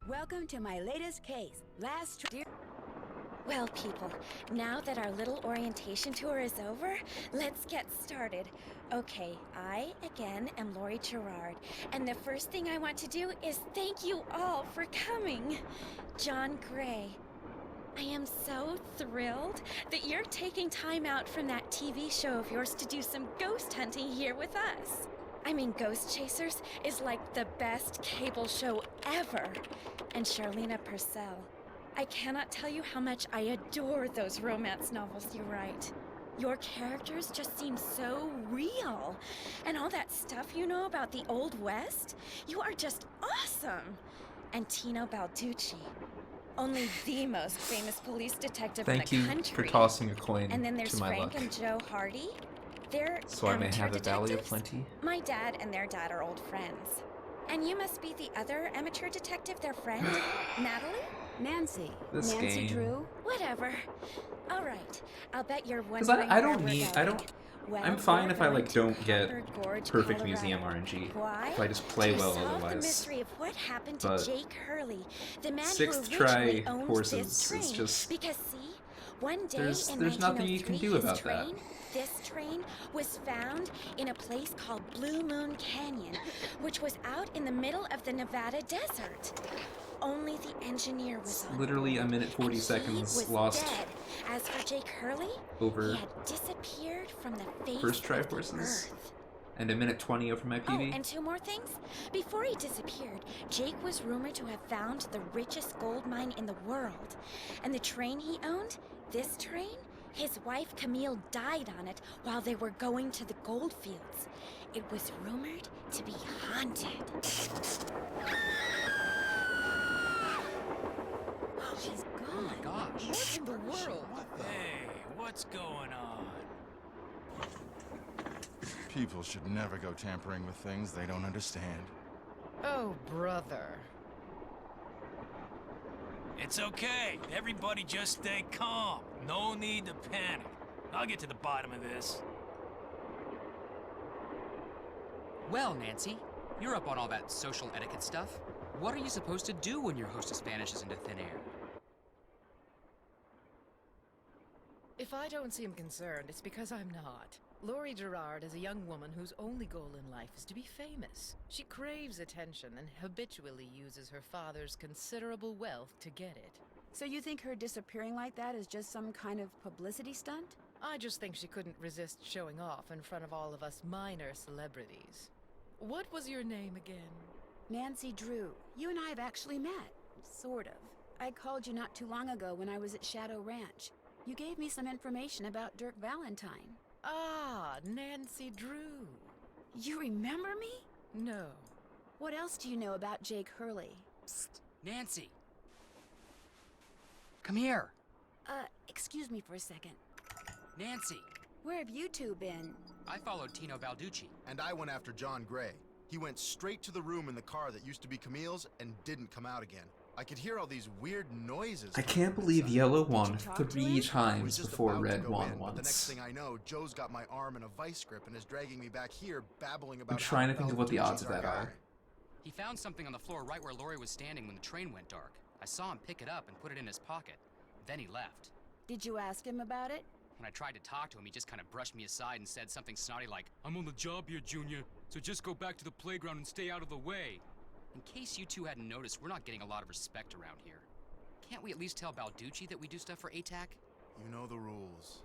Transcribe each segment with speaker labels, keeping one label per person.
Speaker 1: Welcome to my latest case.
Speaker 2: Well, people, now that our little orientation tour is over, let's get started. Okay, I, again, am Lori Gerard, and the first thing I want to do is thank you all for coming. John Gray, I am so thrilled that you're taking time out from that TV show of yours to do some ghost hunting here with us. I mean, Ghost Chasers is like the best cable show ever. And Charlena Purcell, I cannot tell you how much I adore those romance novels you write. Your characters just seem so real. And all that stuff you know about the Old West, you are just awesome. And Tino Balducci, only the most famous police detective in the country.
Speaker 3: Thank you for tossing a coin
Speaker 2: and then there's
Speaker 3: to my
Speaker 2: Frank
Speaker 3: luck.
Speaker 2: and Joe Hardy. They're
Speaker 3: So I may
Speaker 2: amateur
Speaker 3: have a Valley of
Speaker 2: detectives.
Speaker 3: Plenty.
Speaker 2: My dad and their dad are old friends. And you must be the other amateur detective, their friend, Natalie?
Speaker 1: Nancy.
Speaker 3: This
Speaker 1: Nancy
Speaker 3: game.
Speaker 1: Drew.
Speaker 2: Whatever. All right. I'll bet you're
Speaker 3: Because
Speaker 2: wondering
Speaker 3: I don't
Speaker 2: where we're
Speaker 3: need,
Speaker 2: going. Well,
Speaker 3: I'm fine
Speaker 2: we're
Speaker 3: if I
Speaker 2: going
Speaker 3: like
Speaker 2: to
Speaker 3: don't get
Speaker 2: Copper Gorge,
Speaker 3: perfect
Speaker 2: Colorado.
Speaker 3: museum RNG.
Speaker 2: Why?
Speaker 3: If I just play
Speaker 2: to
Speaker 3: well
Speaker 2: solve
Speaker 3: otherwise.
Speaker 2: the mystery of what happened to
Speaker 3: But
Speaker 2: Jake Hurley, the man
Speaker 3: sixth
Speaker 2: who originally
Speaker 3: try
Speaker 2: owned
Speaker 3: horses
Speaker 2: this train.
Speaker 3: is just
Speaker 2: Because see, one day
Speaker 3: there's
Speaker 2: in
Speaker 3: nothing you can
Speaker 2: 1903,
Speaker 3: do
Speaker 2: his
Speaker 3: about that.
Speaker 2: train, this train was found in a place called Blue Moon Canyon, which was out in the middle of the Nevada desert. Only the engineer was on
Speaker 3: literally
Speaker 2: board,
Speaker 3: a minute 40
Speaker 2: and he
Speaker 3: seconds
Speaker 2: was
Speaker 3: lost
Speaker 2: dead. As for Jake Hurley,
Speaker 3: over
Speaker 2: he had disappeared from the face
Speaker 3: first try
Speaker 2: of the
Speaker 3: horses
Speaker 2: earth.
Speaker 3: and a minute 20 over my
Speaker 2: Oh,
Speaker 3: PB.
Speaker 2: and two more things. Before he disappeared, Jake was rumored to have found the richest gold mine in the world. And the train he owned, this train, his wife Camille died on it while they were going to the gold fields. It was rumored to be haunted.
Speaker 1: She's gone.
Speaker 4: Oh my gosh.
Speaker 1: What in the world?
Speaker 4: Hey, what's going on?
Speaker 5: People should never go tampering with things they don't understand.
Speaker 6: Oh, brother.
Speaker 4: It's okay. Everybody just stay calm. No need to panic. I'll get to the bottom of this.
Speaker 7: Well, Nancy, you're up on all that social etiquette stuff. What are you supposed to do when your hostess vanishes into thin air?
Speaker 6: If I don't seem concerned, it's because I'm not. Lori Gerard is a young woman whose only goal in life is to be famous. She craves attention and habitually uses her father's considerable wealth to get it.
Speaker 1: So you think her disappearing like that is just some kind of publicity stunt?
Speaker 6: I just think she couldn't resist showing off in front of all of us minor celebrities. What was your name again?
Speaker 1: Nancy Drew. You and I have actually met. Sort of. I called you not too long ago when I was at Shadow Ranch. You gave me some information about Dirk Valentine.
Speaker 6: Ah, Nancy Drew.
Speaker 1: You remember me?
Speaker 6: No.
Speaker 1: What else do you know about Jake Hurley?
Speaker 7: Psst, Nancy. Come here.
Speaker 1: Excuse me for a second.
Speaker 7: Nancy.
Speaker 1: Where have you two been?
Speaker 7: I followed Tino Balducci.
Speaker 5: And I went after John Gray. He went straight to the room in the car that used to be Camille's and didn't come out again. I could hear all these weird noises.
Speaker 3: I
Speaker 5: coming
Speaker 3: can't
Speaker 5: from
Speaker 3: believe
Speaker 5: inside.
Speaker 3: Yellow
Speaker 1: Did
Speaker 3: won
Speaker 1: you talk to
Speaker 3: 3
Speaker 1: him?
Speaker 5: I was
Speaker 3: times
Speaker 5: just
Speaker 3: before
Speaker 5: about to
Speaker 3: Red
Speaker 5: go
Speaker 3: won
Speaker 5: in, but the next
Speaker 3: once.
Speaker 5: thing I know, Joe's got my arm in a vice grip and is dragging me back here, babbling about
Speaker 3: I'm trying to
Speaker 5: how
Speaker 3: think of what the odds of
Speaker 5: Balducci's
Speaker 3: that
Speaker 5: our
Speaker 3: are.
Speaker 5: guy.
Speaker 7: He found something on the floor right where Lori was standing when the train went dark. I saw him pick it up and put it in his pocket. Then he left.
Speaker 1: Did you ask him about it?
Speaker 7: When I tried to talk to him, he just kind of brushed me aside and said something snotty like, "I'm on the job here, Junior, so just go back to the playground and stay out of the way." In case you two hadn't noticed, we're not getting a lot of respect around here. Can't we at least tell Balducci that we do stuff for ATAC?
Speaker 5: You know the rules.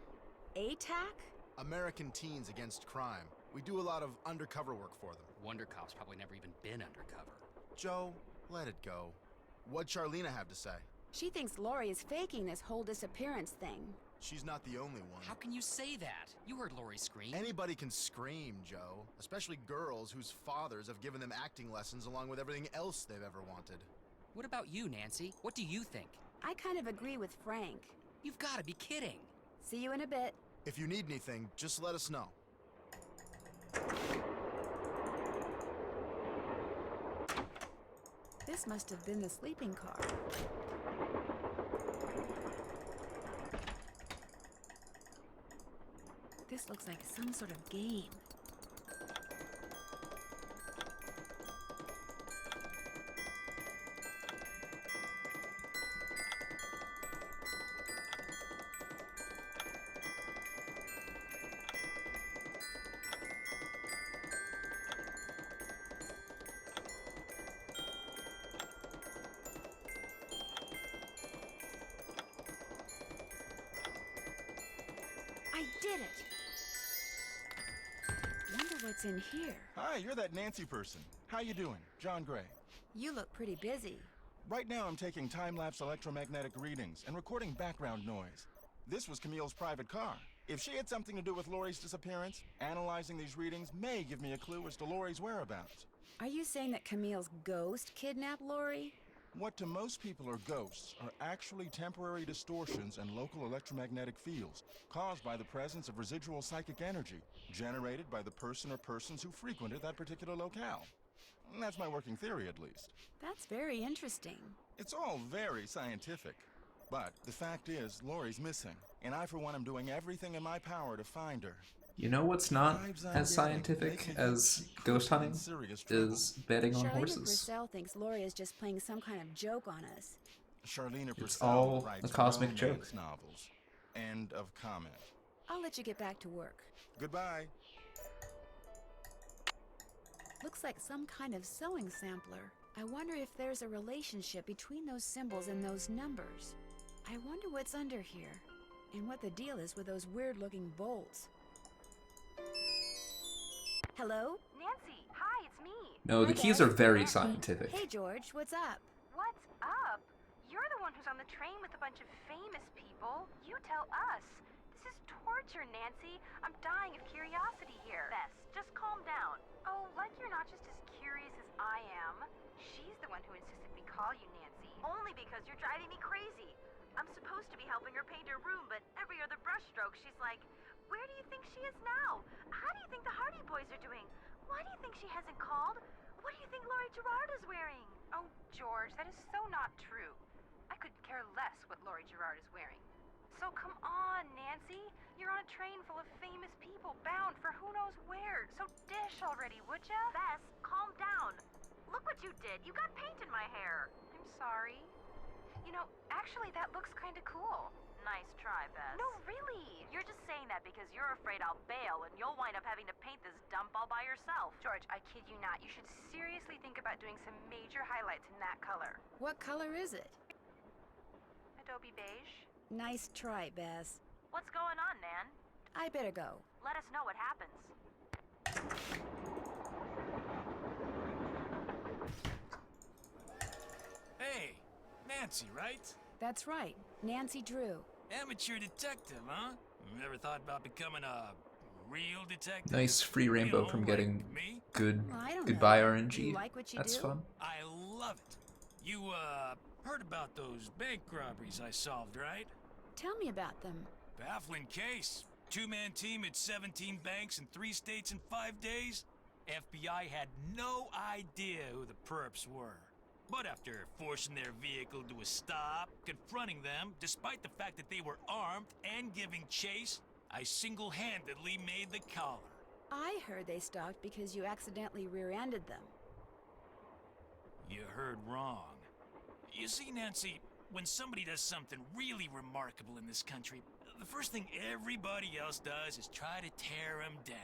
Speaker 1: ATAC?
Speaker 5: American Teens Against Crime. We do a lot of undercover work for them.
Speaker 7: Wonder Cop's probably never even been undercover.
Speaker 5: Joe, let it go. What'd Charlena have to say?
Speaker 1: She thinks Lori is faking this whole disappearance thing.
Speaker 5: She's not the only one.
Speaker 7: How can you say that? You heard Lori scream.
Speaker 5: Anybody can scream, Joe. Especially girls whose fathers have given them acting lessons along with everything else they've ever wanted.
Speaker 7: What about you, Nancy? What do you think?
Speaker 1: I kind of agree with Frank.
Speaker 7: You've got to be kidding.
Speaker 1: See you in a bit.
Speaker 5: If you need anything, just let us know.
Speaker 1: This must have been the sleeping car. This looks like some sort of game. I did it! Wonder what's in here.
Speaker 8: Hi, you're that Nancy person. How you doing? John Gray.
Speaker 1: You look pretty busy.
Speaker 8: Right now I'm taking time-lapse electromagnetic readings and recording background noise. This was Camille's private car. If she had something to do with Laurie's disappearance, analyzing these readings may give me a clue as to Laurie's whereabouts.
Speaker 1: Are you saying that Camille's ghost kidnapped Lori?
Speaker 8: What to most people are ghosts are actually temporary distortions in local electromagnetic fields caused by the presence of residual psychic energy generated by the person or persons who frequented that particular locale. That's my working theory, at least.
Speaker 1: That's very interesting.
Speaker 8: It's all very scientific. But the fact is, Laurie's missing, and I, for one, am doing everything in my power to find her.
Speaker 3: You know what's not
Speaker 8: Vibes I'm
Speaker 3: as
Speaker 8: getting
Speaker 3: scientific
Speaker 8: make me
Speaker 3: as
Speaker 8: think she
Speaker 3: ghost
Speaker 8: could be
Speaker 3: hunting
Speaker 8: in serious trouble.
Speaker 3: is betting on
Speaker 1: Charlene
Speaker 3: horses.
Speaker 1: Purcell thinks Lori is just playing some kind of joke on us.
Speaker 8: Charlene
Speaker 3: It's
Speaker 8: Purcell
Speaker 3: all
Speaker 8: writes
Speaker 3: a cosmic
Speaker 8: romance
Speaker 3: joke.
Speaker 8: novels. End of comment.
Speaker 1: I'll let you get back to work.
Speaker 8: Goodbye.
Speaker 1: Looks like some kind of sewing sampler. I wonder if there's a relationship between those symbols and those numbers. I wonder what's under here, and what the deal is with those weird-looking bolts. Hello?
Speaker 9: Nancy, hi, it's me.
Speaker 3: No, the
Speaker 1: Hi,
Speaker 3: keys
Speaker 1: Dad.
Speaker 3: are very scientific.
Speaker 1: Hey, George, what's up?
Speaker 9: What's up? You're the one who's on the train with a bunch of famous people. You tell us. This is torture, Nancy. I'm dying of curiosity here. Bess, just calm down. Oh, like you're not just as curious as I am. She's the one who insisted we call you Nancy. Only because you're driving me crazy. I'm supposed to be helping her paint her room, but every other brushstroke she's like, where do you think she is now? How do you think the Hardy Boys are doing? Why do you think she hasn't called? What do you think Laurie Gerard is wearing? Oh, George, that is so not true. I could care less what Laurie Gerard is wearing. So come on, Nancy. You're on a train full of famous people bound for who knows where. So dish already, would ya? Bess, calm down. Look what you did. You got paint in my hair. I'm sorry. You know, actually, that looks kind of cool. Nice try, Bess. No, really. You're just saying that because you're afraid I'll bail and you'll wind up having to paint this dump all by yourself. George, I kid you not. You should seriously think about doing some major highlights in that color.
Speaker 1: What color is it?
Speaker 9: Adobe beige.
Speaker 1: Nice try, Bess.
Speaker 9: What's going on, Nan?
Speaker 1: I better go.
Speaker 9: Let us know what happens.
Speaker 4: Hey, Nancy, right?
Speaker 1: That's right, Nancy Drew.
Speaker 4: Amateur detective, huh? Never thought about becoming a real detective?
Speaker 3: Nice free rainbow
Speaker 4: You know,
Speaker 3: from
Speaker 4: like
Speaker 3: getting
Speaker 4: me?
Speaker 3: good
Speaker 1: Well, I don't
Speaker 3: goodbye
Speaker 1: know.
Speaker 3: RNG.
Speaker 1: You like what you
Speaker 3: That's
Speaker 1: do?
Speaker 3: fun.
Speaker 4: I love it. You, heard about those bank robberies I solved, right?
Speaker 1: Tell me about them.
Speaker 4: Baffling case. Two-man team at 17 banks in 3 states in 5 days. FBI had no idea who the perps were. But after forcing their vehicle to a stop, confronting them, despite the fact that they were armed and giving chase, I single-handedly made the collar.
Speaker 1: I heard they stopped because you accidentally rear-ended them.
Speaker 4: You heard wrong. You see, Nancy, when somebody does something really remarkable in this country, the first thing everybody else does is try to tear them down.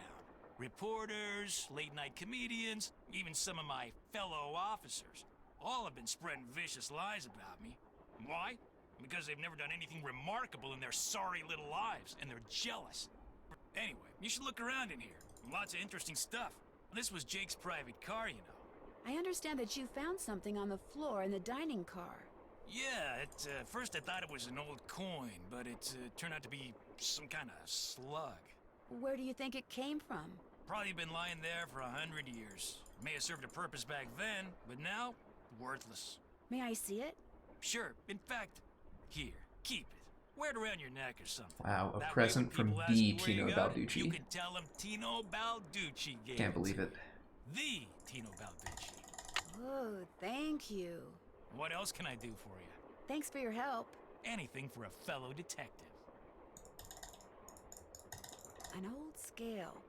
Speaker 4: Reporters, late-night comedians, even some of my fellow officers. All have been spreading vicious lies about me. Why? Because they've never done anything remarkable in their sorry little lives, and they're jealous. Anyway, you should look around in here. Lots of interesting stuff. This was Jake's private car, you know.
Speaker 1: I understand that you found something on the floor in the dining car.
Speaker 4: Yeah, at first I thought it was an old coin, but it turned out to be some kind of slug.
Speaker 1: Where do you think it came from?
Speaker 4: Probably been lying there for 100 years. May have served a purpose back then, but now, worthless.
Speaker 1: May I see it?
Speaker 4: Sure, in fact, here, keep it. Wear it around your neck or something.
Speaker 3: Wow, a
Speaker 4: That way
Speaker 3: present
Speaker 4: when
Speaker 3: from
Speaker 4: people ask
Speaker 3: the
Speaker 4: you where you
Speaker 3: Tino
Speaker 4: got it, You
Speaker 3: Balducci.
Speaker 4: can tell them Tino Balducci gave
Speaker 3: Can't
Speaker 4: it
Speaker 3: believe
Speaker 4: to
Speaker 3: it.
Speaker 4: you. The Tino Balducci.
Speaker 1: Oh, thank you.
Speaker 4: What else can I do for you?
Speaker 1: Thanks for your help.
Speaker 4: Anything for a fellow detective.
Speaker 1: An old scale.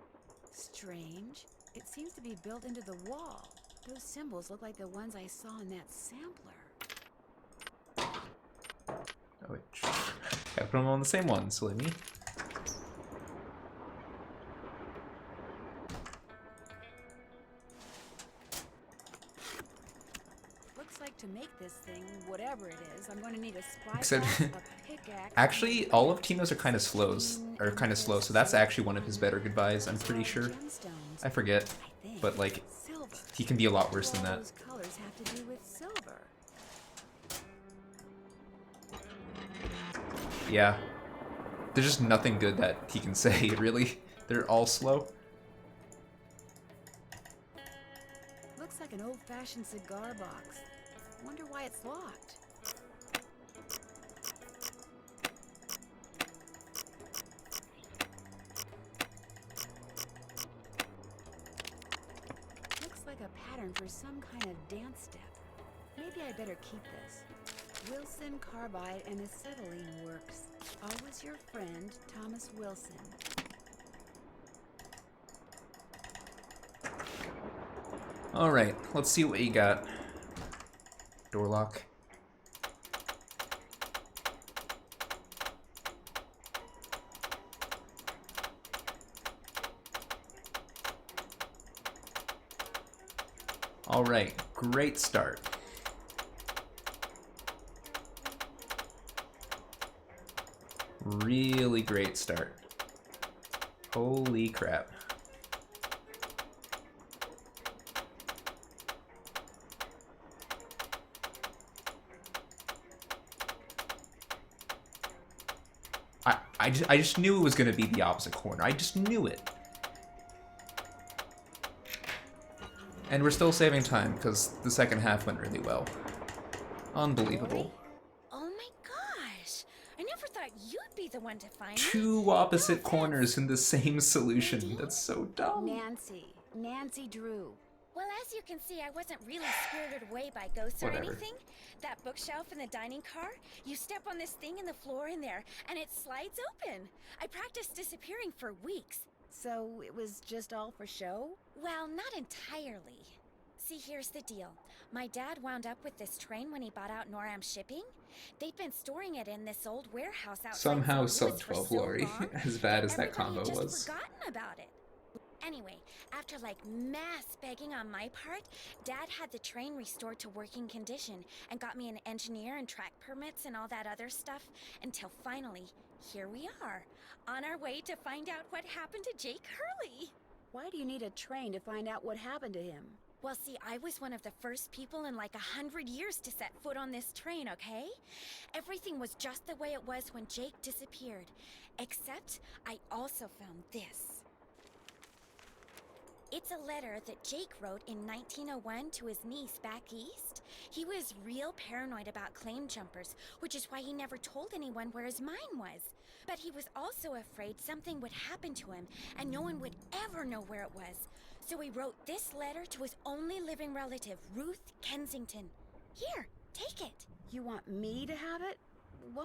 Speaker 1: Strange. It seems to be built into the wall. Those symbols look like the ones I saw in that sampler.
Speaker 3: Oh, wait. Gotta put them on the same one, silly me.
Speaker 1: Looks like to make this thing, whatever it is, I'm going to need a spy
Speaker 3: Except-
Speaker 1: box, a pickaxe.
Speaker 3: Actually,
Speaker 1: and
Speaker 3: all of Tino's are kind of
Speaker 1: green
Speaker 3: slow, so that's actually one of his better goodbyes, I'm
Speaker 1: Those are
Speaker 3: pretty
Speaker 1: all
Speaker 3: sure.
Speaker 1: gemstones,
Speaker 3: I forget,
Speaker 1: I think.
Speaker 3: but like,
Speaker 1: Silver.
Speaker 3: he can be a lot worse
Speaker 1: What
Speaker 3: than
Speaker 1: do all
Speaker 3: that.
Speaker 1: those colors have to do with silver?
Speaker 3: Yeah. There's just nothing good that he can say, really. They're all slow.
Speaker 1: Looks like an old-fashioned cigar box. Wonder why it's locked. Looks like a pattern for some kind of dance step. Maybe I better keep this. Wilson Carbide and Acetylene Works. Always your friend, Thomas Wilson.
Speaker 3: Alright, let's see what you got. Door lock. Alright, great start. Really great start. Holy crap. I just knew it was going to be the opposite corner. I just knew it. And we're still saving time because the second half went really well. Unbelievable.
Speaker 2: Oh my gosh! I never thought you'd be the one to find me.
Speaker 3: Two opposite corners in the same solution. That's so dumb.
Speaker 1: Nancy Drew.
Speaker 2: Well, as you can see, I wasn't really spirited away by ghosts or
Speaker 3: Whatever.
Speaker 2: anything. That bookshelf in the dining car, you step on this thing in the floor in there, and it slides open. I practiced disappearing for weeks.
Speaker 1: So it was just all for show?
Speaker 2: Well, not entirely. See, here's the deal. My dad wound up with this train when he bought out Noram Shipping. They'd been storing it in this old warehouse outside
Speaker 3: Somehow
Speaker 2: Fort
Speaker 3: sub
Speaker 2: Woods for
Speaker 3: 12
Speaker 2: so
Speaker 3: Lori,
Speaker 2: long
Speaker 3: as bad as that
Speaker 2: everybody
Speaker 3: combo
Speaker 2: had just
Speaker 3: was.
Speaker 2: forgotten about it. Anyway, after like mass begging on my part, Dad had the train restored to working condition and got me an engineer and track permits and all that other stuff until finally, here we are, on our way to find out what happened to Jake Hurley.
Speaker 1: Why do you need a train to find out what happened to him?
Speaker 2: Well, see, I was one of the first people in like 100 years to set foot on this train, okay? Everything was just the way it was when Jake disappeared. Except, I also found this. It's a letter that Jake wrote in 1901 to his niece back east. He was real paranoid about claim jumpers, which is why he never told anyone where his mine was. But he was also afraid something would happen to him, and no one would ever know where it was. So he wrote this letter to his only living relative, Ruth Kensington. Here, take it.
Speaker 1: You want me to have it? Why?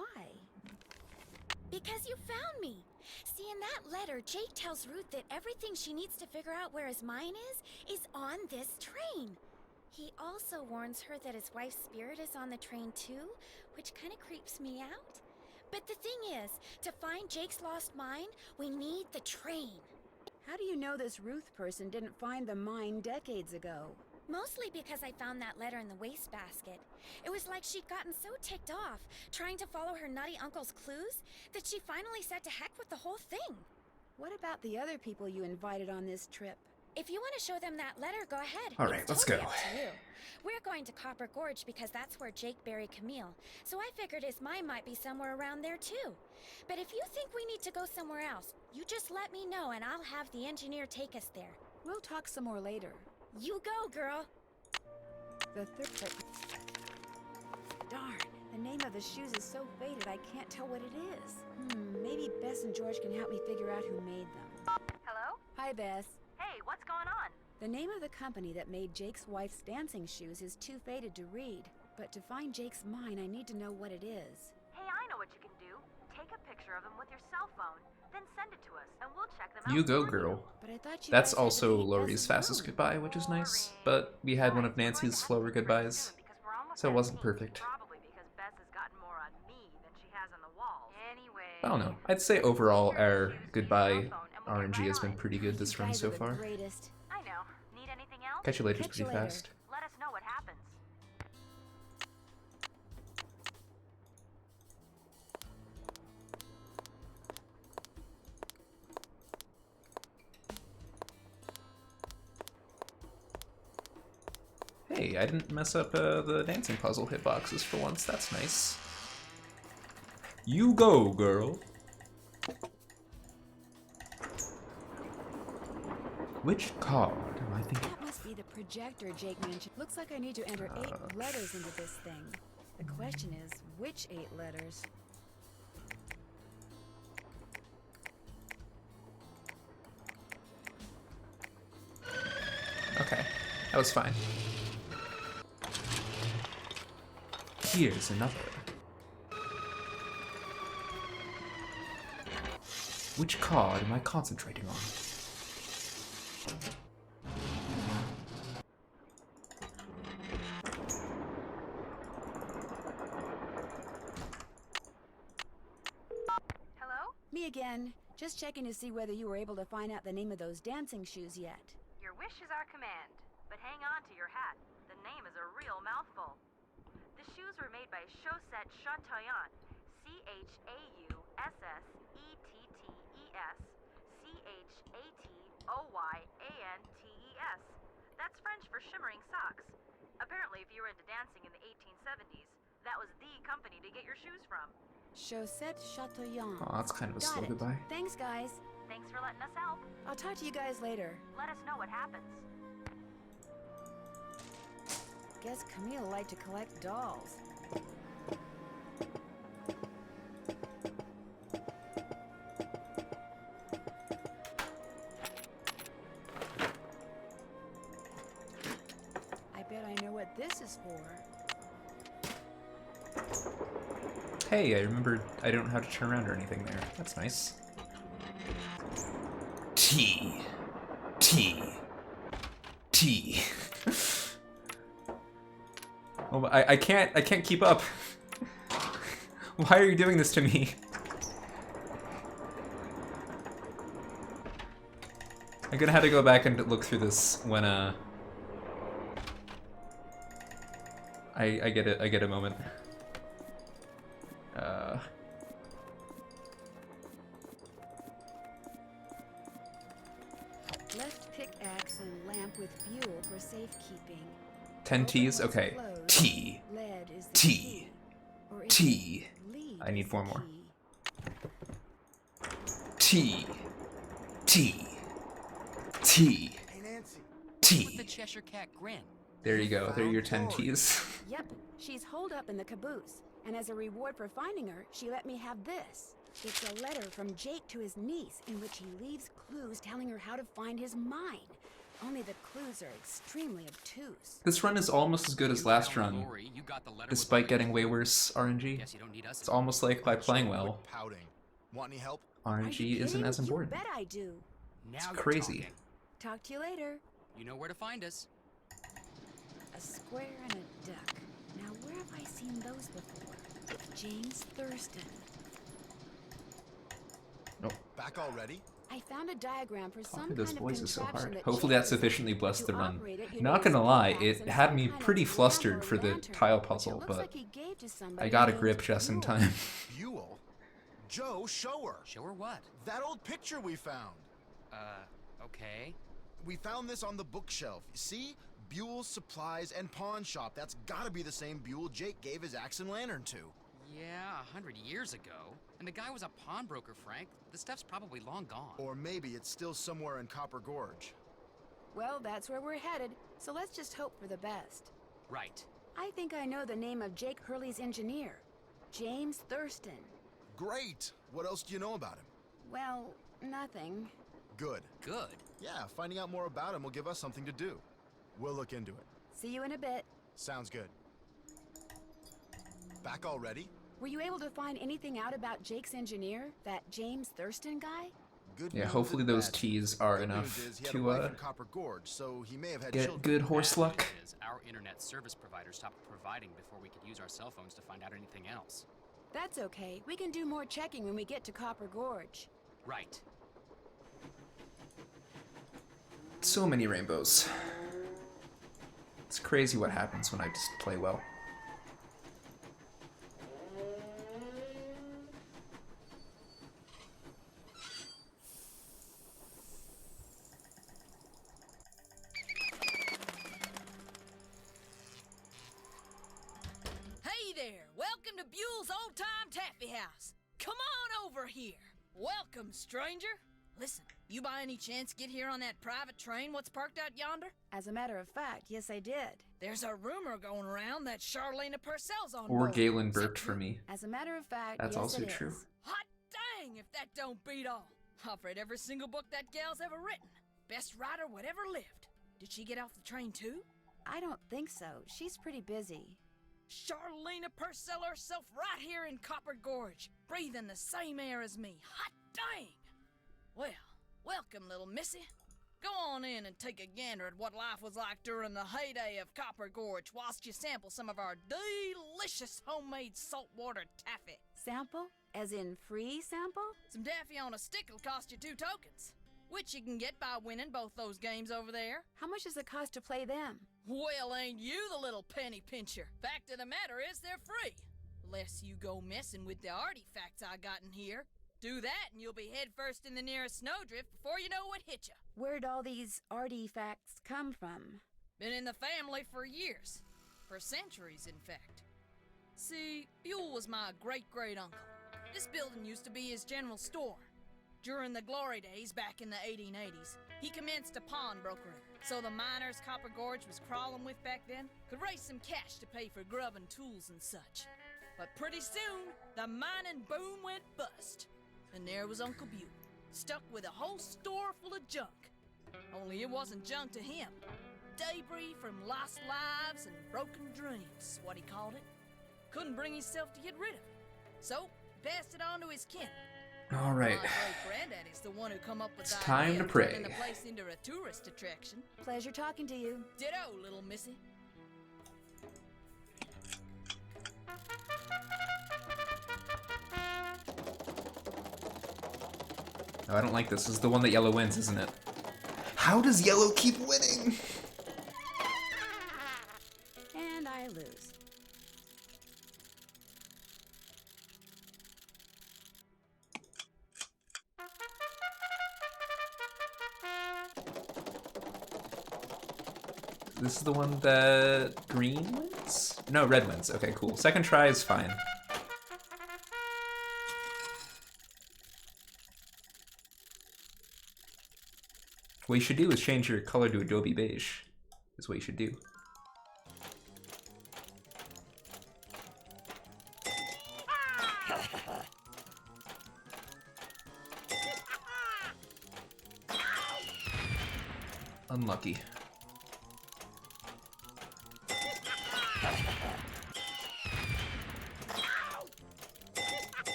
Speaker 2: Because you found me. See, in that letter, Jake tells Ruth that everything she needs to figure out where his mine is on this train. He also warns her that his wife's spirit is on the train too, which kind of creeps me out. But the thing is, to find Jake's lost mine, we need the train.
Speaker 1: How do you know this Ruth person didn't find the mine decades ago?
Speaker 2: Mostly because I found that letter in the wastebasket. It was like she'd gotten so ticked off, trying to follow her nutty uncle's clues, that she finally said to heck with the whole thing.
Speaker 1: What about the other people you invited on this trip?
Speaker 2: If you want to show them that letter, go ahead.
Speaker 3: All right,
Speaker 2: It's
Speaker 3: let's
Speaker 2: totally
Speaker 3: go.
Speaker 2: up to you. We're going to Copper Gorge because that's where Jake buried Camille, so I figured his mine might be somewhere around there too. But if you think we need to go somewhere else, you just let me know and I'll have the engineer take us there.
Speaker 1: We'll talk some more later.
Speaker 2: You go, girl.
Speaker 1: The third... Darn, the name of the shoes is so faded I can't tell what it is. Maybe Bess and George can help me figure out who made them.
Speaker 9: Hello?
Speaker 1: Hi, Bess.
Speaker 9: Hey, what's going on?
Speaker 1: The name of the company that made Jake's wife's dancing shoes is too faded to read. But to find Jake's mine, I need to know what it is.
Speaker 9: Hey, I know what you can do. Take a picture of them with your cell phone, then send it to us, and we'll check them out.
Speaker 3: You go,
Speaker 9: for
Speaker 3: girl.
Speaker 1: But I thought you
Speaker 3: That's
Speaker 1: guys had to
Speaker 3: also
Speaker 1: meet
Speaker 3: Lori's
Speaker 1: Bess's
Speaker 3: fastest
Speaker 1: room.
Speaker 3: goodbye, which is nice. But we had one of Nancy's slower goodbyes, so it wasn't perfect.
Speaker 9: Probably because Bess has gotten more on me than she has on the walls. Anyway.
Speaker 3: I don't know. I'd say overall our goodbye RNG has been pretty good this
Speaker 1: You
Speaker 3: run
Speaker 1: guys
Speaker 3: so
Speaker 1: are the
Speaker 3: far.
Speaker 1: greatest.
Speaker 9: I know. Need anything else?
Speaker 3: Catch you later,
Speaker 1: Catch you
Speaker 3: pretty
Speaker 1: later.
Speaker 3: fast.
Speaker 9: Let us know what happens.
Speaker 3: Hey, I didn't mess up the dancing puzzle hitboxes for once. That's nice. You go, girl. Which card am I thinking
Speaker 1: That must be the projector Jake mentioned. Looks like I need to enter 8 letters into this thing. The question is, which 8 letters?
Speaker 3: Okay, that was fine. Here's another. Which card am I concentrating on?
Speaker 9: Hello?
Speaker 1: Me again. Just checking to see whether you were able to find out the name of those dancing shoes yet.
Speaker 9: Your wish is our command. But hang on to your hat. The name is a real mouthful. The shoes were made by Chaussette Chateauyan. CHAUSSETTES. CHATOYANTES. That's French for shimmering socks. Apparently, if you were into dancing in the 1870s, that was the company to get your shoes from.
Speaker 1: Chaussette Chateauyan.
Speaker 3: Oh, that's kind of a
Speaker 1: Got
Speaker 3: slow
Speaker 1: it.
Speaker 3: goodbye.
Speaker 1: Thanks, guys.
Speaker 9: Thanks for letting us help.
Speaker 1: I'll talk to you guys later.
Speaker 9: Let us know what happens.
Speaker 1: Guess Camille liked to collect dolls. I bet I know what this is for.
Speaker 3: Hey, I remembered I don't know how to turn around or anything there. That's nice. T. T. T. Oh, I can't keep up. Why are you doing this to me? I'm gonna have to go back and look through this when I get a moment.
Speaker 1: Left pickaxe and lamp with fuel for safekeeping.
Speaker 3: 10 T's? Okay.
Speaker 1: Closed.
Speaker 3: T.
Speaker 1: Lead is the
Speaker 3: T.
Speaker 1: key. Or is
Speaker 3: T.
Speaker 1: it lead
Speaker 3: I need
Speaker 1: is
Speaker 3: 4
Speaker 1: the
Speaker 3: more.
Speaker 1: key?
Speaker 3: T. T. T.
Speaker 5: Hey, Nancy.
Speaker 7: With the
Speaker 3: T.
Speaker 7: Cheshire Cat grin.
Speaker 3: There you go. There are your 10 T's.
Speaker 1: Yep, she's holed up in the caboose. And as a reward for finding her, she let me have this. It's a letter from Jake to his niece in which he leaves clues telling her how to find his mine. Only the clues are extremely obtuse.
Speaker 3: This run is almost as good as last run,
Speaker 7: Lori, you got the letter with
Speaker 3: despite
Speaker 7: the
Speaker 3: getting
Speaker 7: right
Speaker 3: way
Speaker 7: info.
Speaker 3: worse RNG.
Speaker 7: Guess you don't need us.
Speaker 3: It's almost like by playing well,
Speaker 5: Quit pouting. Want any help?
Speaker 1: Are you
Speaker 3: RNG isn't
Speaker 1: kidding?
Speaker 3: as important.
Speaker 1: You bet I do.
Speaker 7: Now
Speaker 3: It's
Speaker 7: you're
Speaker 3: crazy.
Speaker 7: talking.
Speaker 1: Talk to you later.
Speaker 7: You know where to find us.
Speaker 1: A square and a duck. Now where have I seen those before? James Thurston.
Speaker 5: Back already?
Speaker 1: I found a diagram for some
Speaker 3: Those
Speaker 1: kind of
Speaker 3: voices so
Speaker 1: contraption
Speaker 3: hard.
Speaker 1: that
Speaker 3: Hopefully
Speaker 1: Jake
Speaker 3: that sufficiently
Speaker 1: designed.
Speaker 3: blessed
Speaker 1: To
Speaker 3: the run.
Speaker 1: operate it, you'd
Speaker 3: Not
Speaker 1: use
Speaker 3: gonna lie,
Speaker 1: pickaxe
Speaker 3: it
Speaker 1: and
Speaker 3: had
Speaker 1: some
Speaker 3: me
Speaker 1: kind of
Speaker 3: pretty
Speaker 1: lamp or
Speaker 3: flustered for the
Speaker 1: lantern,
Speaker 3: tile
Speaker 1: which it
Speaker 3: puzzle,
Speaker 1: looks
Speaker 3: but
Speaker 1: like he gave to somebody
Speaker 3: I got a
Speaker 1: named
Speaker 3: grip just in
Speaker 1: Buell.
Speaker 3: time.
Speaker 5: Buell? Joe, show her.
Speaker 7: Show her what?
Speaker 5: That old picture we found.
Speaker 7: Okay.
Speaker 5: We found this on the bookshelf. See? Buell's Supplies and Pawn Shop. That's gotta be the same Buell Jake gave his axe and lantern to.
Speaker 7: Yeah, 100 years ago. And the guy was a pawnbroker, Frank. The stuff's probably long gone.
Speaker 5: Or maybe it's still somewhere in Copper Gorge.
Speaker 1: Well, that's where we're headed, so let's just hope for the best.
Speaker 7: Right.
Speaker 1: I think I know the name of Jake Hurley's engineer. James Thurston.
Speaker 5: Great! What else do you know about him?
Speaker 1: Well, nothing.
Speaker 5: Good.
Speaker 7: Good.
Speaker 5: Yeah, finding out more about him will give us something to do. We'll look into it.
Speaker 1: See you in a bit.
Speaker 5: Sounds good. Back already?
Speaker 1: Were you able to find anything out about Jake's engineer, that James Thurston guy?
Speaker 5: Good
Speaker 3: Yeah,
Speaker 5: news
Speaker 3: hopefully
Speaker 5: and
Speaker 3: those
Speaker 5: bad
Speaker 3: T's
Speaker 5: news.
Speaker 3: are
Speaker 5: Good
Speaker 3: enough
Speaker 5: news is he had
Speaker 3: to
Speaker 5: a wife in Copper Gorge, so he may have had
Speaker 3: get
Speaker 5: children.
Speaker 3: good horse
Speaker 7: Bad
Speaker 3: luck.
Speaker 7: news is our internet service provider stopped providing before we could use our cell phones to find out anything else.
Speaker 1: That's okay. We can do more checking when we get to Copper Gorge.
Speaker 7: Right.
Speaker 3: So many rainbows. It's crazy what happens when I just play well.
Speaker 6: there! Welcome to Buell's Old Time Taffy House. Come on over here. Welcome, stranger. Listen, you by any chance get here on that private train what's parked out yonder?
Speaker 1: As a matter of fact, yes, I did.
Speaker 6: There's a rumor going around that Charlena Purcell's on
Speaker 3: Or
Speaker 6: board.
Speaker 3: Galen burped for me.
Speaker 1: As a matter of fact,
Speaker 3: That's
Speaker 1: yes,
Speaker 3: also
Speaker 1: it
Speaker 3: true.
Speaker 1: is.
Speaker 6: Hot dang if that don't beat all. I've read every single book that gal's ever written. Best writer whatever lived. Did she get off the train too?
Speaker 1: I don't think so. She's pretty busy.
Speaker 6: Charlena Purcell herself right here in Copper Gorge, breathing the same air as me. Hot dang! Well, welcome, little missy. Go on in and take a gander at what life was like during the heyday of Copper Gorge whilst you sample some of our delicious homemade saltwater taffy.
Speaker 1: Sample? As in free sample?
Speaker 6: Some taffy on a stick will cost you 2 tokens, which you can get by winning both those games over there.
Speaker 1: How much does it cost to play them?
Speaker 6: Well, ain't you the little penny pincher? Fact of the matter is they're free. Unless you go messing with the artifacts I got in here. Do that and you'll be head first in the nearest snowdrift before you know what hit you.
Speaker 1: Where'd all these artifacts come from?
Speaker 6: Been in the family for years. For centuries, in fact. See, Buell was my great-great-uncle. This building used to be his general store. During the glory days back in the 1880s, he commenced a pawnbroker, so the miners Copper Gorge was crawling with back then could raise some cash to pay for grub and tools and such. But pretty soon, the mining boom went bust. And there was Uncle Buell, stuck with a whole store full of junk. Only it wasn't junk to him. Debris from lost lives and broken dreams, what he called it. Couldn't bring himself to get rid of it. So, he passed it on to his kin.
Speaker 3: All right.
Speaker 6: My great-granddaddy's the one who come up with
Speaker 3: It's
Speaker 6: the
Speaker 3: time
Speaker 6: idea
Speaker 3: to
Speaker 6: of
Speaker 3: pray.
Speaker 6: turning the place into a tourist attraction.
Speaker 1: Pleasure talking to you.
Speaker 6: Ditto, little missy.
Speaker 3: No, I don't like this. This is the one that yellow wins, isn't it? How does yellow keep winning?
Speaker 1: And I lose.
Speaker 3: This is the one that green wins? No, red wins. Okay, cool. Second try is fine. What you should do is change your color to Adobe Beige. Is what you should do. Unlucky.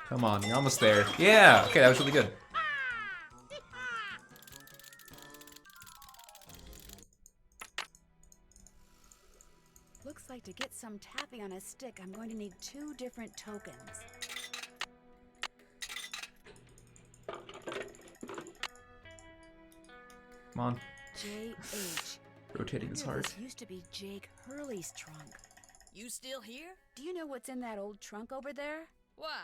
Speaker 3: Come on, you're almost there. Yeah! Okay, that was really good.
Speaker 1: Looks like to get some taffy on a stick, I'm going to need 2 different tokens.
Speaker 3: Come on.
Speaker 1: J.H.
Speaker 3: Rotating is hard.
Speaker 1: This used to be Jake Hurley's trunk.
Speaker 6: You still here?
Speaker 1: Do you know what's in that old trunk over there?
Speaker 6: Why?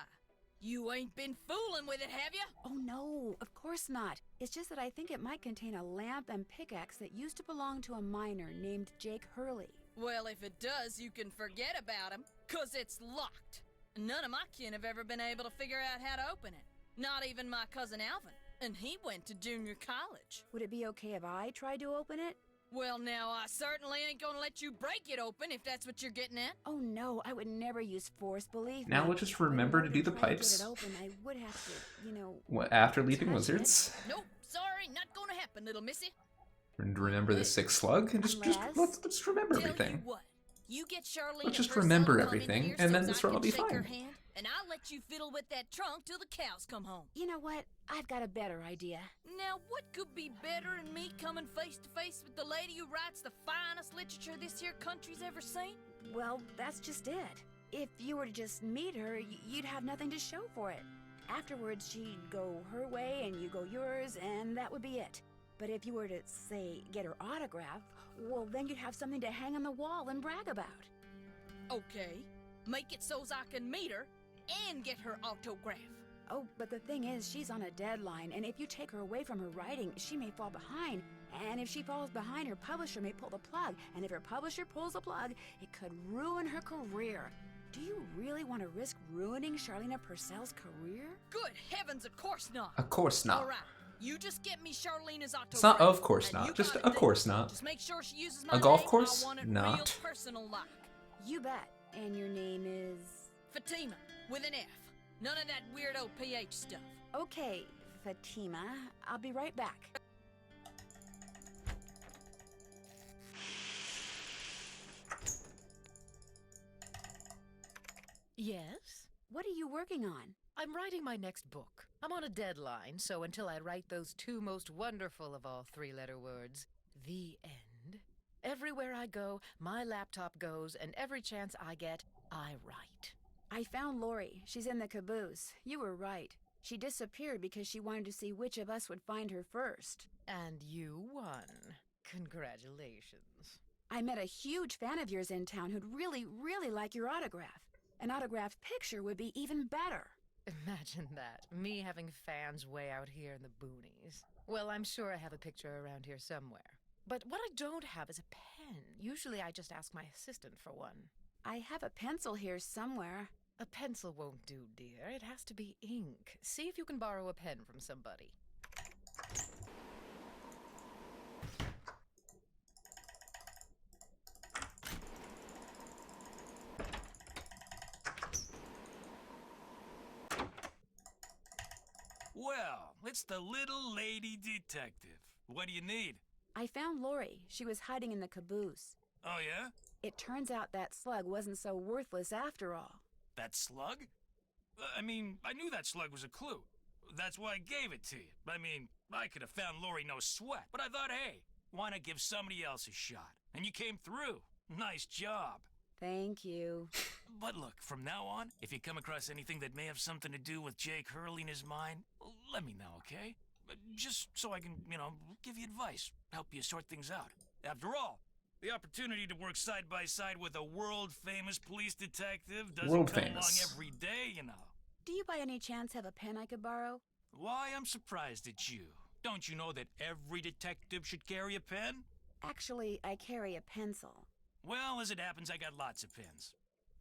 Speaker 6: You ain't been fooling with it, have you?
Speaker 1: Oh no, of course not. It's just that I think it might contain a lamp and pickaxe that used to belong to a miner named Jake Hurley.
Speaker 6: Well, if it does, you can forget about him, 'cause it's locked. None of my kin have ever been able to figure out how to open it. Not even my cousin Alvin, and he went to junior college.
Speaker 1: Would it be okay if I tried to open it?
Speaker 6: Well, now, I certainly ain't gonna let you break it open if that's what you're getting at.
Speaker 1: Oh no, I would never use force, believe me.
Speaker 3: Now we'll just remember to do the
Speaker 1: If I tried
Speaker 3: pipes.
Speaker 1: Get it open, I would have to,
Speaker 3: What, after leaping
Speaker 1: touch
Speaker 3: wizards?
Speaker 6: Nope, sorry, not gonna happen, little missy.
Speaker 3: And remember the 6 slug? And let's just remember
Speaker 6: Tell
Speaker 3: everything.
Speaker 6: you what, you get Charlene
Speaker 3: Let's just
Speaker 6: Purcell
Speaker 3: remember
Speaker 6: to come in
Speaker 3: everything,
Speaker 6: here
Speaker 3: and then
Speaker 6: so's
Speaker 3: this
Speaker 6: I
Speaker 3: run will
Speaker 6: can
Speaker 3: be
Speaker 6: shake her
Speaker 3: fine.
Speaker 6: hand, and I'll let you fiddle with that trunk till the cows come home.
Speaker 1: You know what? I've got a better idea.
Speaker 6: Now, what could be better than me coming face to face with the lady who writes the finest literature this here country's ever seen?
Speaker 1: Well, that's just it. If you were to just meet her, you'd have nothing to show for it. Afterwards, she'd go her way and you go yours, and that would be it. But if you were to, say, get her autograph, well, then you'd have something to hang on the wall and brag about.
Speaker 6: Okay, make it so's I can meet her and get her autograph.
Speaker 1: Oh, but the thing is, she's on a deadline, and if you take her away from her writing, she may fall behind. And if she falls behind, her publisher may pull the plug. And if her publisher pulls the plug, it could ruin her career. Do you really want to risk ruining Charlena Purcell's career?
Speaker 10: Good heavens, of course not.
Speaker 3: Of course not.
Speaker 10: All right, you just get me Charlena's autograph.
Speaker 3: It's not of course
Speaker 10: and you
Speaker 3: not. Just
Speaker 10: got
Speaker 3: of
Speaker 10: it.
Speaker 3: course not.
Speaker 10: Just make sure she uses
Speaker 3: A
Speaker 10: my
Speaker 3: golf
Speaker 10: name.
Speaker 3: course?
Speaker 10: I want it
Speaker 3: Not.
Speaker 10: real personal like.
Speaker 1: You bet. And your name is...
Speaker 10: Fatima, with an F. None of that weirdo PH stuff.
Speaker 1: Okay, Fatima. I'll be right back.
Speaker 6: Yes?
Speaker 1: What are you working on?
Speaker 6: I'm writing my next book. I'm on a deadline, so until I write those two most wonderful of all three-letter words, the end, everywhere I go, my laptop goes, and every chance I get, I write.
Speaker 1: I found Lori. She's in the caboose. You were right. She disappeared because she wanted to see which of us would find her first.
Speaker 6: And you won. Congratulations.
Speaker 1: I met a huge fan of yours in town who'd really, really like your autograph. An autographed picture would be even better.
Speaker 6: Imagine that, me having fans way out here in the boonies. Well, I'm sure I have a picture around here somewhere. But what I don't have is a pen. Usually I just ask my assistant for one.
Speaker 1: I have a pencil here somewhere.
Speaker 6: A pencil won't do, dear. It has to be ink. See if you can borrow a pen from somebody.
Speaker 4: Well, it's the little lady detective. What do you need?
Speaker 1: I found Lori. She was hiding in the caboose.
Speaker 4: Oh, yeah?
Speaker 1: It turns out that slug wasn't so worthless after all.
Speaker 4: That slug? I mean, I knew that slug was a clue. That's why I gave it to you. I mean, I could have found Lori no sweat. But I thought, hey, why not give somebody else a shot? And you came through. Nice job.
Speaker 1: Thank you.
Speaker 4: But look, from now on, if you come across anything that may have something to do with Jake Hurley in his mind, let me know, okay? Just so I can, give you advice, help you sort things out. After all, the opportunity to work side by side with a world-famous police detective doesn't come along every day, you know.
Speaker 1: Do you by any chance have a pen I could borrow?
Speaker 4: Why, I'm surprised at you. Don't you know that every detective should carry a pen?
Speaker 1: Actually, I carry a pencil.
Speaker 4: Well, as it happens, I got lots of pens.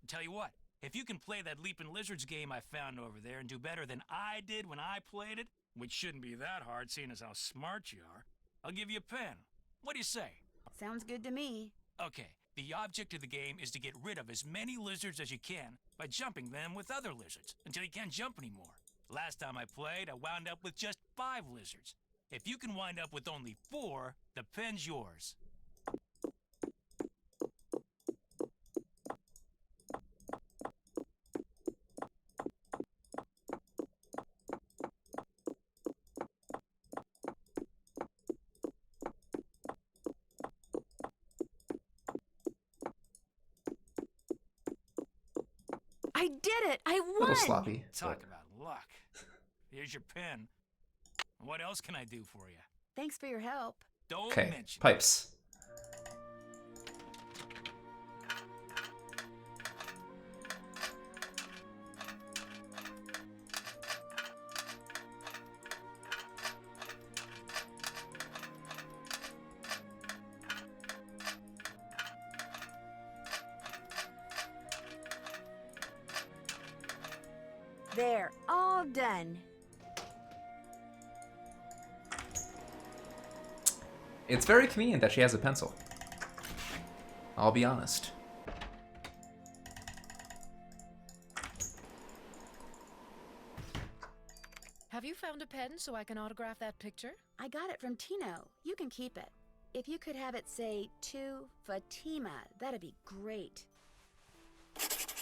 Speaker 4: Tell you what, if you can play that Leapin' Lizards game I found over there and do better than I did when I played it, which shouldn't be that hard seeing as how smart you are, I'll give you a pen. What do you say?
Speaker 1: Sounds good to me.
Speaker 4: Okay, the object of the game is to get rid of as many lizards as you can by jumping them with other lizards until you can't jump anymore. Last time I played, I wound up with just 5 lizards. If you can wind up with only 4, the pen's yours.
Speaker 1: I did it! I
Speaker 3: A
Speaker 1: won!
Speaker 3: little sloppy.
Speaker 4: Talk about luck. Here's your pen. What else can I do for you?
Speaker 1: Thanks for your help.
Speaker 4: Don't
Speaker 3: Okay,
Speaker 4: mention.
Speaker 3: pipes.
Speaker 1: There, all done.
Speaker 3: It's very convenient that she has a pencil. I'll be honest.
Speaker 6: Have you found a pen so I can autograph that picture?
Speaker 1: I got it from Tino. You can keep it. If you could have it say, to Fatima, that'd be great.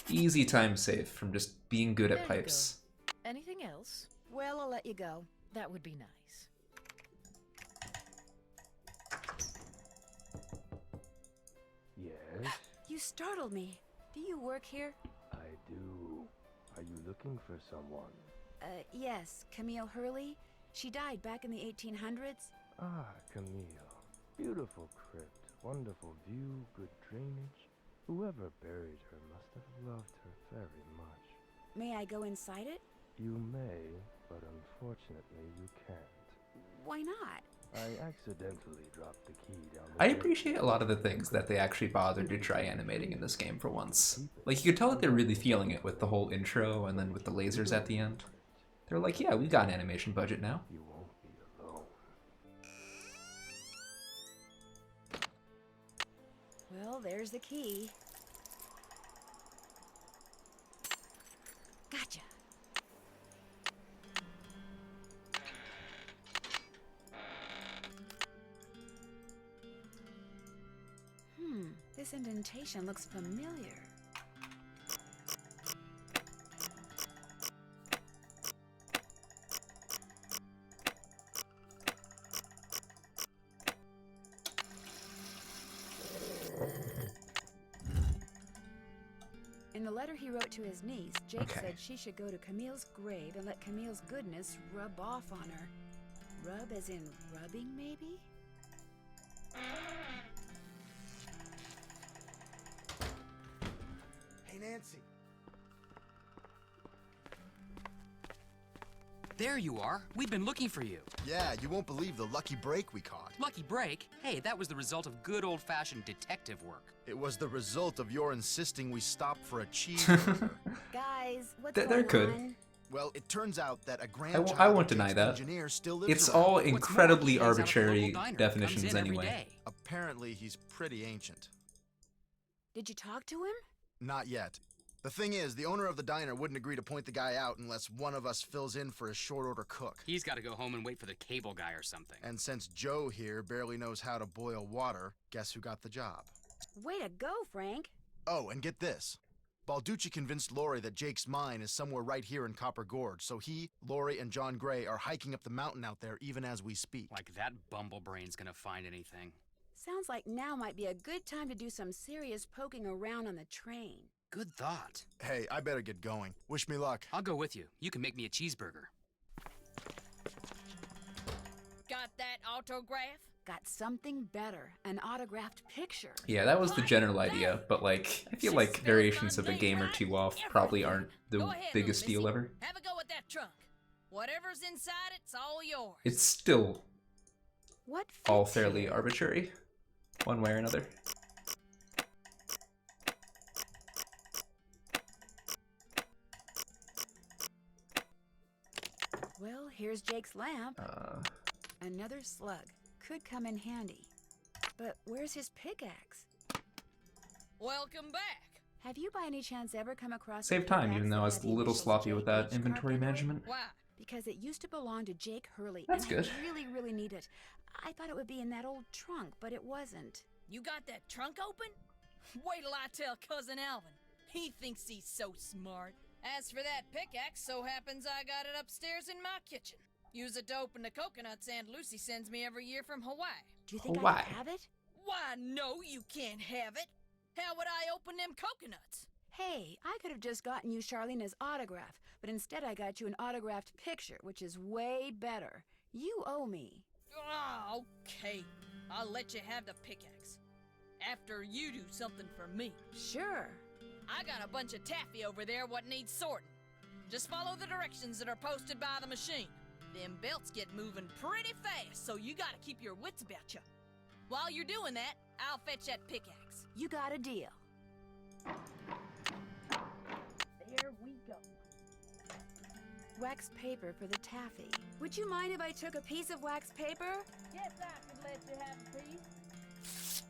Speaker 3: Easy time save from just being good
Speaker 6: There
Speaker 3: at
Speaker 6: you
Speaker 3: pipes.
Speaker 6: go. Anything else?
Speaker 1: Well, I'll let you go.
Speaker 6: That would be nice.
Speaker 11: Yes,
Speaker 1: You startled me. Do you work here?
Speaker 11: I do. Are you looking for someone?
Speaker 1: Yes, Camille Hurley. She died back in the 1800s.
Speaker 11: Ah, Camille. Beautiful crypt, wonderful view, good drainage. Whoever buried her must have loved her very much.
Speaker 1: May I go inside it?
Speaker 11: You may, but unfortunately you can't.
Speaker 1: Why not?
Speaker 11: I accidentally dropped the key down the
Speaker 3: I
Speaker 11: drain.
Speaker 3: appreciate a lot of the things that they actually bothered to try animating in this game for once. Like, you could tell that they're really feeling it with the whole intro and then with the lasers at the end. They're like, yeah, we got an animation budget now.
Speaker 11: You won't be alone.
Speaker 1: Well, there's the key. Gotcha. This indentation looks familiar. In the letter he wrote to his niece, Jake said she should go to Camille's grave and let Camille's goodness rub off on her. Rub as in rubbing, maybe?
Speaker 5: Hey, Nancy.
Speaker 7: There you are. We've been looking for you.
Speaker 5: Yeah, you won't believe the lucky break we caught.
Speaker 7: Lucky break? Hey, that was the result of good old-fashioned detective work.
Speaker 5: It was the result of your insisting we stop for a cheeseburger.
Speaker 1: Guys, what's
Speaker 3: They're
Speaker 1: going
Speaker 3: good.
Speaker 1: on?
Speaker 5: Well, it turns out that a
Speaker 3: I
Speaker 5: grandchild
Speaker 3: won't
Speaker 5: of
Speaker 3: deny
Speaker 5: Jake's
Speaker 3: that.
Speaker 5: engineer still lives
Speaker 3: It's
Speaker 5: around.
Speaker 3: all
Speaker 7: What's more,
Speaker 3: incredibly
Speaker 7: he hangs out at the
Speaker 3: arbitrary
Speaker 7: local diner.
Speaker 3: definitions
Speaker 7: Comes in every
Speaker 3: anyway.
Speaker 7: day.
Speaker 5: Apparently, he's pretty ancient.
Speaker 1: Did you talk to him?
Speaker 5: Not yet. The thing is, the owner of the diner wouldn't agree to point the guy out unless one of us fills in for his short-order cook.
Speaker 7: He's got to go home and wait for the cable guy or something.
Speaker 5: And since Joe here barely knows how to boil water, guess who got the job?
Speaker 1: Way to go, Frank.
Speaker 5: Oh, and get this. Balducci convinced Lori that Jake's mine is somewhere right here in Copper Gorge, so he, Lori, and John Gray are hiking up the mountain out there even as we speak.
Speaker 7: Like that bumblebrain's gonna find anything.
Speaker 1: Sounds like now might be a good time to do some serious poking around on the train.
Speaker 7: Good thought.
Speaker 5: Hey, I better get going. Wish me luck.
Speaker 7: I'll go with you. You can make me a cheeseburger.
Speaker 10: Got that autograph?
Speaker 1: Got something better, an autographed picture.
Speaker 3: Yeah, that was the general idea, but like, I feel like variations of a game or two off probably aren't the
Speaker 10: Go ahead,
Speaker 3: biggest
Speaker 10: little
Speaker 3: deal
Speaker 10: missy.
Speaker 3: ever.
Speaker 10: Have a go at that trunk. Whatever's inside, it's all yours.
Speaker 3: It's still
Speaker 1: What
Speaker 3: all
Speaker 1: fits
Speaker 3: fairly
Speaker 1: here?
Speaker 3: arbitrary, one way or another.
Speaker 1: Well, here's Jake's lamp. Another slug. Could come in handy. But where's his pickaxe?
Speaker 10: Welcome back.
Speaker 1: Have you by any chance ever come across
Speaker 3: Save
Speaker 1: a
Speaker 3: time,
Speaker 1: pickaxe
Speaker 3: even though
Speaker 1: that
Speaker 3: I was
Speaker 1: had
Speaker 3: a
Speaker 1: the
Speaker 3: little
Speaker 1: initials
Speaker 3: sloppy with that
Speaker 1: JH
Speaker 3: inventory
Speaker 1: carved into it?
Speaker 3: management.
Speaker 10: Why?
Speaker 1: Because it used to belong to Jake Hurley.
Speaker 3: That's
Speaker 1: and
Speaker 3: good.
Speaker 1: I really need it. I thought it would be in that old trunk, but it wasn't.
Speaker 10: You got that trunk open? Wait till I tell Cousin Alvin. He thinks he's so smart. As for that pickaxe, so happens I got it upstairs in my kitchen. Use it to open the coconuts Aunt Lucy sends me every year from Hawaii.
Speaker 1: Do you think I
Speaker 3: Hawaii.
Speaker 1: could have it?
Speaker 10: Why, no, you can't have it. How would I open them coconuts?
Speaker 1: Hey, I could have just gotten you Charlena's autograph, but instead I got you an autographed picture, which is way better. You owe me.
Speaker 10: Oh, okay. I'll let you have the pickaxe. After you do something for me.
Speaker 1: Sure.
Speaker 10: I got a bunch of taffy over there what needs sorting. Just follow the directions that are posted by the machine. Them belts get moving pretty fast, so you gotta keep your wits about you. While you're doing that, I'll fetch that pickaxe.
Speaker 1: You got a deal.
Speaker 10: There we go.
Speaker 1: Wax paper for the taffy. Would you mind if I took a piece of wax paper?
Speaker 10: Yes, I could let you have a piece.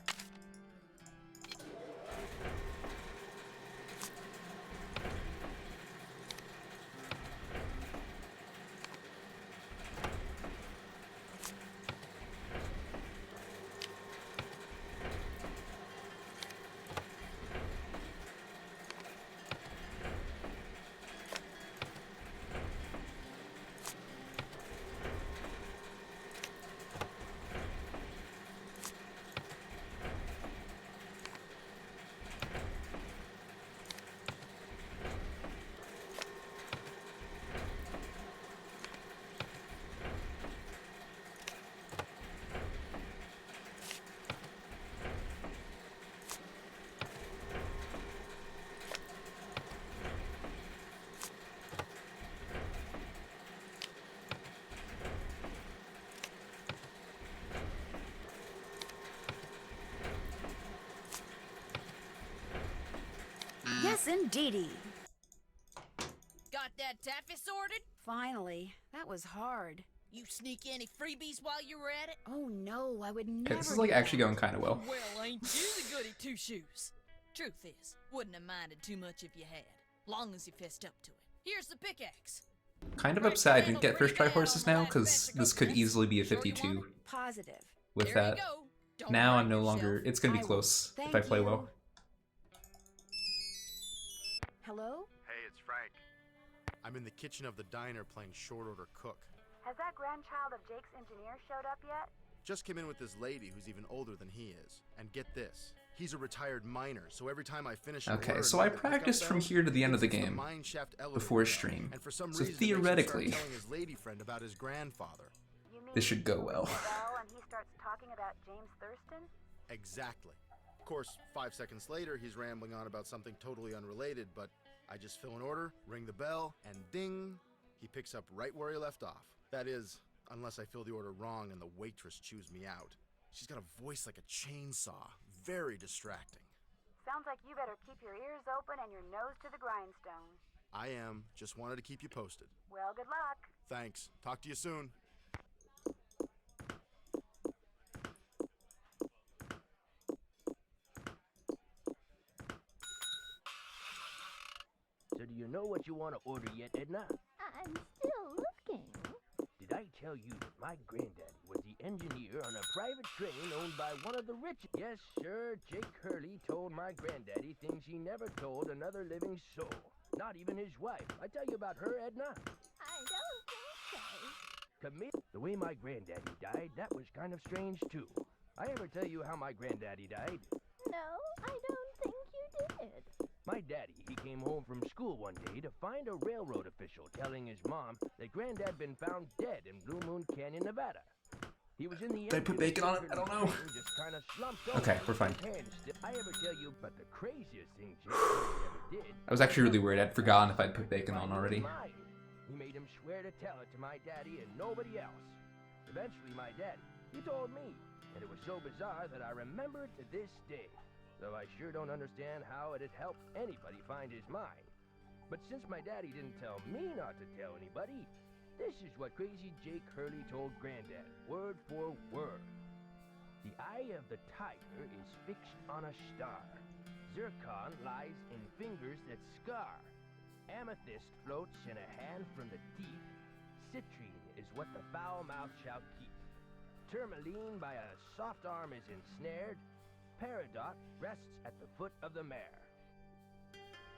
Speaker 1: Cousin Dee Dee.
Speaker 10: Got that taffy sorted?
Speaker 1: Finally. That was hard.
Speaker 10: You sneak any freebies while you were at it?
Speaker 1: Oh no, I would
Speaker 3: Okay,
Speaker 1: never.
Speaker 3: this is like
Speaker 1: do
Speaker 3: actually
Speaker 1: that.
Speaker 3: going kind of well.
Speaker 10: Well, ain't you the goody two-shoes? Truth is, wouldn't have minded too much if you had, long as you fessed up to it. Here's the pickaxe.
Speaker 3: Kind of upset I didn't get first try horses now, because this could easily be a 52
Speaker 1: Positive.
Speaker 3: with
Speaker 10: There you
Speaker 3: that.
Speaker 10: go. Don't
Speaker 3: Now
Speaker 10: hurt
Speaker 3: I'm no
Speaker 10: yourself.
Speaker 3: longer, it's gonna
Speaker 1: I
Speaker 3: be
Speaker 1: will.
Speaker 3: close if I
Speaker 1: Thank
Speaker 3: play
Speaker 1: you.
Speaker 3: well.
Speaker 1: Hello?
Speaker 5: Hey, it's Frank. I'm in the kitchen of the diner playing short order cook.
Speaker 9: Has that grandchild of Jake's engineer showed up yet?
Speaker 5: Just came in with this lady who's even older than he is. And get this, he's a retired miner, so every time I finish an
Speaker 3: Okay,
Speaker 5: order
Speaker 3: so
Speaker 5: and
Speaker 3: I
Speaker 5: ring the pickup
Speaker 3: practiced from
Speaker 5: bell,
Speaker 3: here to the
Speaker 5: he
Speaker 3: end of the
Speaker 5: hits
Speaker 3: game
Speaker 5: mine shaft elevator
Speaker 3: before
Speaker 5: bell,
Speaker 3: stream.
Speaker 5: And for some
Speaker 3: So
Speaker 5: reason, it makes him start
Speaker 3: theoretically,
Speaker 5: telling his lady friend about his grandfather.
Speaker 9: You mean
Speaker 3: this should go well.
Speaker 9: bell and he starts talking about James Thurston?
Speaker 5: Exactly. Of course, 5 seconds later, he's rambling on about something totally unrelated, but I just fill an order, ring the bell, and ding, he picks up right where he left off. That is, unless I fill the order wrong and the waitress chews me out. She's got a voice like a chainsaw. Very distracting.
Speaker 9: Sounds like you better keep your ears open and your nose to the grindstone.
Speaker 5: I am. Just wanted to keep you posted.
Speaker 9: Well, good luck.
Speaker 5: Thanks. Talk to you soon.
Speaker 11: So do you know what you want to order yet, Edna?
Speaker 12: I'm still looking.
Speaker 11: Did I tell you that my granddaddy was the engineer on a private train owned by one of the richest? Yes, sir, Jake Hurley told my granddaddy things he never told another living soul. Not even his wife. I tell you about her, Edna?
Speaker 12: I don't think so.
Speaker 11: The way my granddaddy died, that was kind of strange, too. I ever tell you how my granddaddy died?
Speaker 12: No, I don't think you did.
Speaker 11: My daddy, he came home from school one day to find a railroad official telling his mom that Granddad been found dead in Blue Moon Canyon, Nevada. He was in the
Speaker 3: Did I put bacon on it? I don't know.
Speaker 11: Just kind of slumped over.
Speaker 3: Okay, we're fine.
Speaker 11: I ever tell you, but the craziest thing Jake ever did.
Speaker 3: I was actually really worried. I'd forgotten if I'd put bacon on already.
Speaker 11: He made him swear to tell it to my daddy and nobody else. Eventually, my daddy, he told me, and it was so bizarre that I remember it to this day. Though I sure don't understand how it'd help anybody find his mind. But since my daddy didn't tell me not to tell anybody, this is what Crazy Jake Hurley told Granddad, word for word. The eye of the tiger is fixed on a star. Zircon lies in fingers that scar. Amethyst floats in a hand from the deep. Citrine is what the foul mouth shall keep. Tourmaline by a soft arm is ensnared. Peridot rests at the foot of the mare.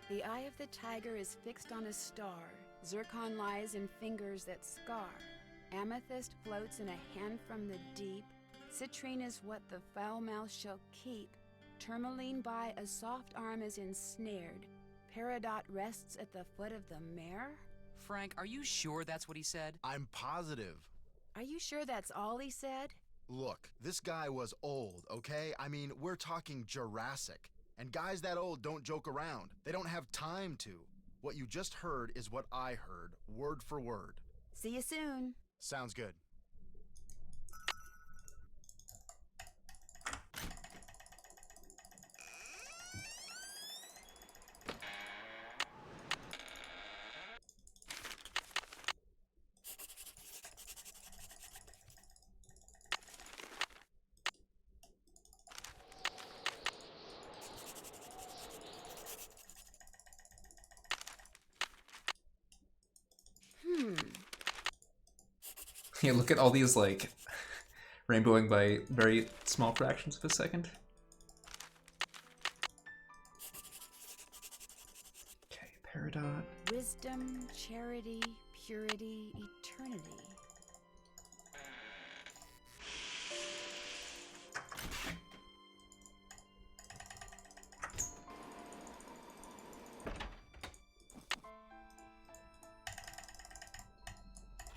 Speaker 1: The eye of the tiger is fixed on a star. Zircon lies in fingers that scar. Amethyst floats in a hand from the deep. Citrine is what the foul mouth shall keep. Tourmaline by a soft arm is ensnared. Peridot rests at the foot of the mare?
Speaker 7: Frank, are you sure that's what he said?
Speaker 5: I'm positive.
Speaker 1: Are you sure that's all he said?
Speaker 5: Look, this guy was old, okay? I mean, we're talking Jurassic. And guys that old don't joke around. They don't have time to. What you just heard is what I heard, word for word.
Speaker 1: See you soon.
Speaker 5: Sounds good.
Speaker 3: Yeah, look at all these, like, rainbowing by very small fractions of a second. Okay, Peridot.
Speaker 1: Wisdom, charity, purity, eternity.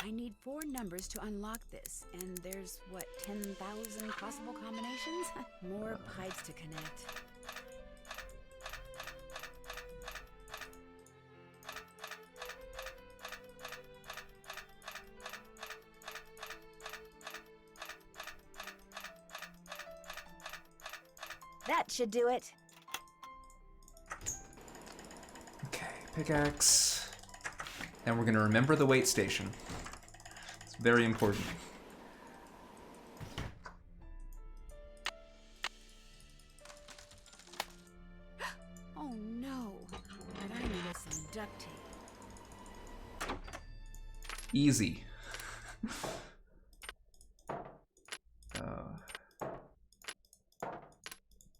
Speaker 1: I need 4 numbers to unlock this, and there's, what, 10,000 possible combinations? More pipes to connect. That should do it.
Speaker 3: Pickaxe. And we're gonna remember the wait station. It's very important.
Speaker 1: Oh no, but I needed some duct tape.
Speaker 3: Easy.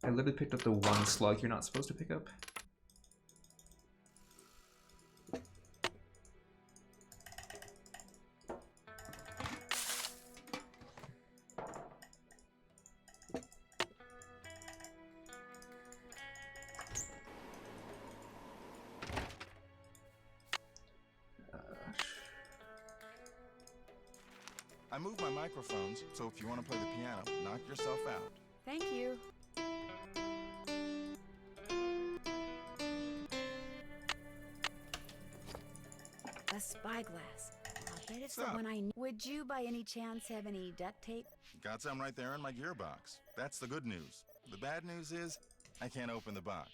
Speaker 3: I literally picked up the one slug you're not supposed to pick up.
Speaker 8: I moved my microphones, so if you want to play the piano, knock yourself out.
Speaker 1: Thank you. A spyglass. I'll bet it's the
Speaker 8: Sup?
Speaker 1: one I need. Would you by any chance have any duct tape?
Speaker 8: Got some right there in my gearbox. That's the good news. The bad news is, I can't open the box.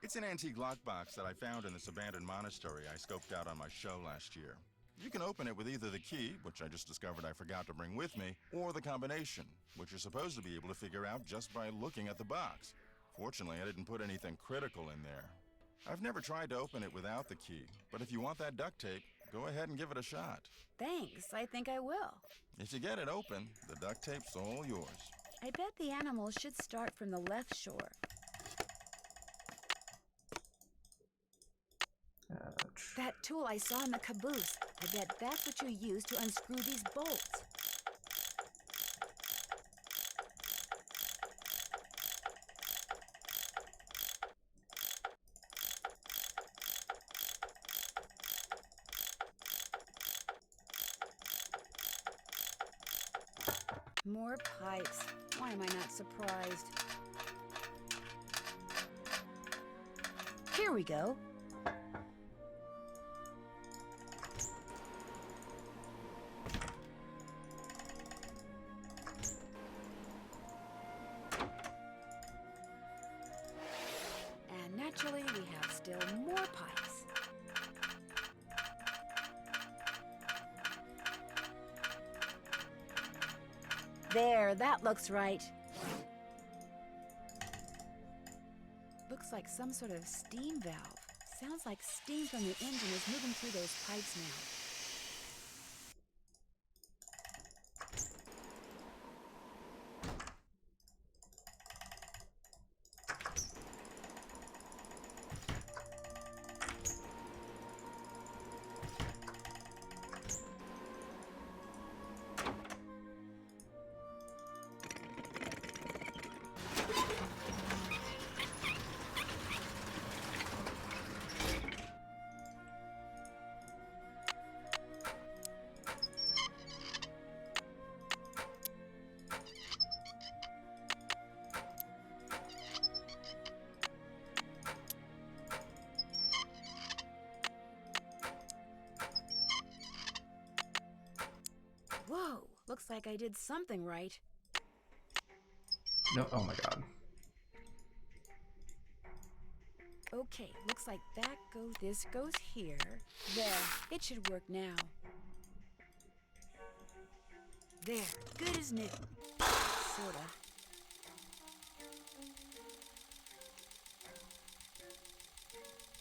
Speaker 8: It's an antique lockbox that I found in this abandoned monastery I scoped out on my show last year. You can open it with either the key, which I just discovered I forgot to bring with me, or the combination, which you're supposed to be able to figure out just by looking at the box. Fortunately, I didn't put anything critical in there. I've never tried to open it without the key, but if you want that duct tape, go ahead and give it a shot.
Speaker 1: Thanks, I think I will.
Speaker 8: If you get it open, the duct tape's all yours.
Speaker 1: I bet the animals should start from the left shore.
Speaker 3: Ouch.
Speaker 1: That tool I saw in the caboose. I bet that's what you use to unscrew these bolts. More pipes. Why am I not surprised? Here we go. And naturally, we have still more pipes. There, that looks right. Looks like some sort of steam valve. Sounds like steam from the engine is moving through those pipes now. Whoa, looks like I did something right.
Speaker 3: No, oh my god.
Speaker 1: Okay, looks like that goes, this goes here. There, it should work now. There, good as new. Sorta.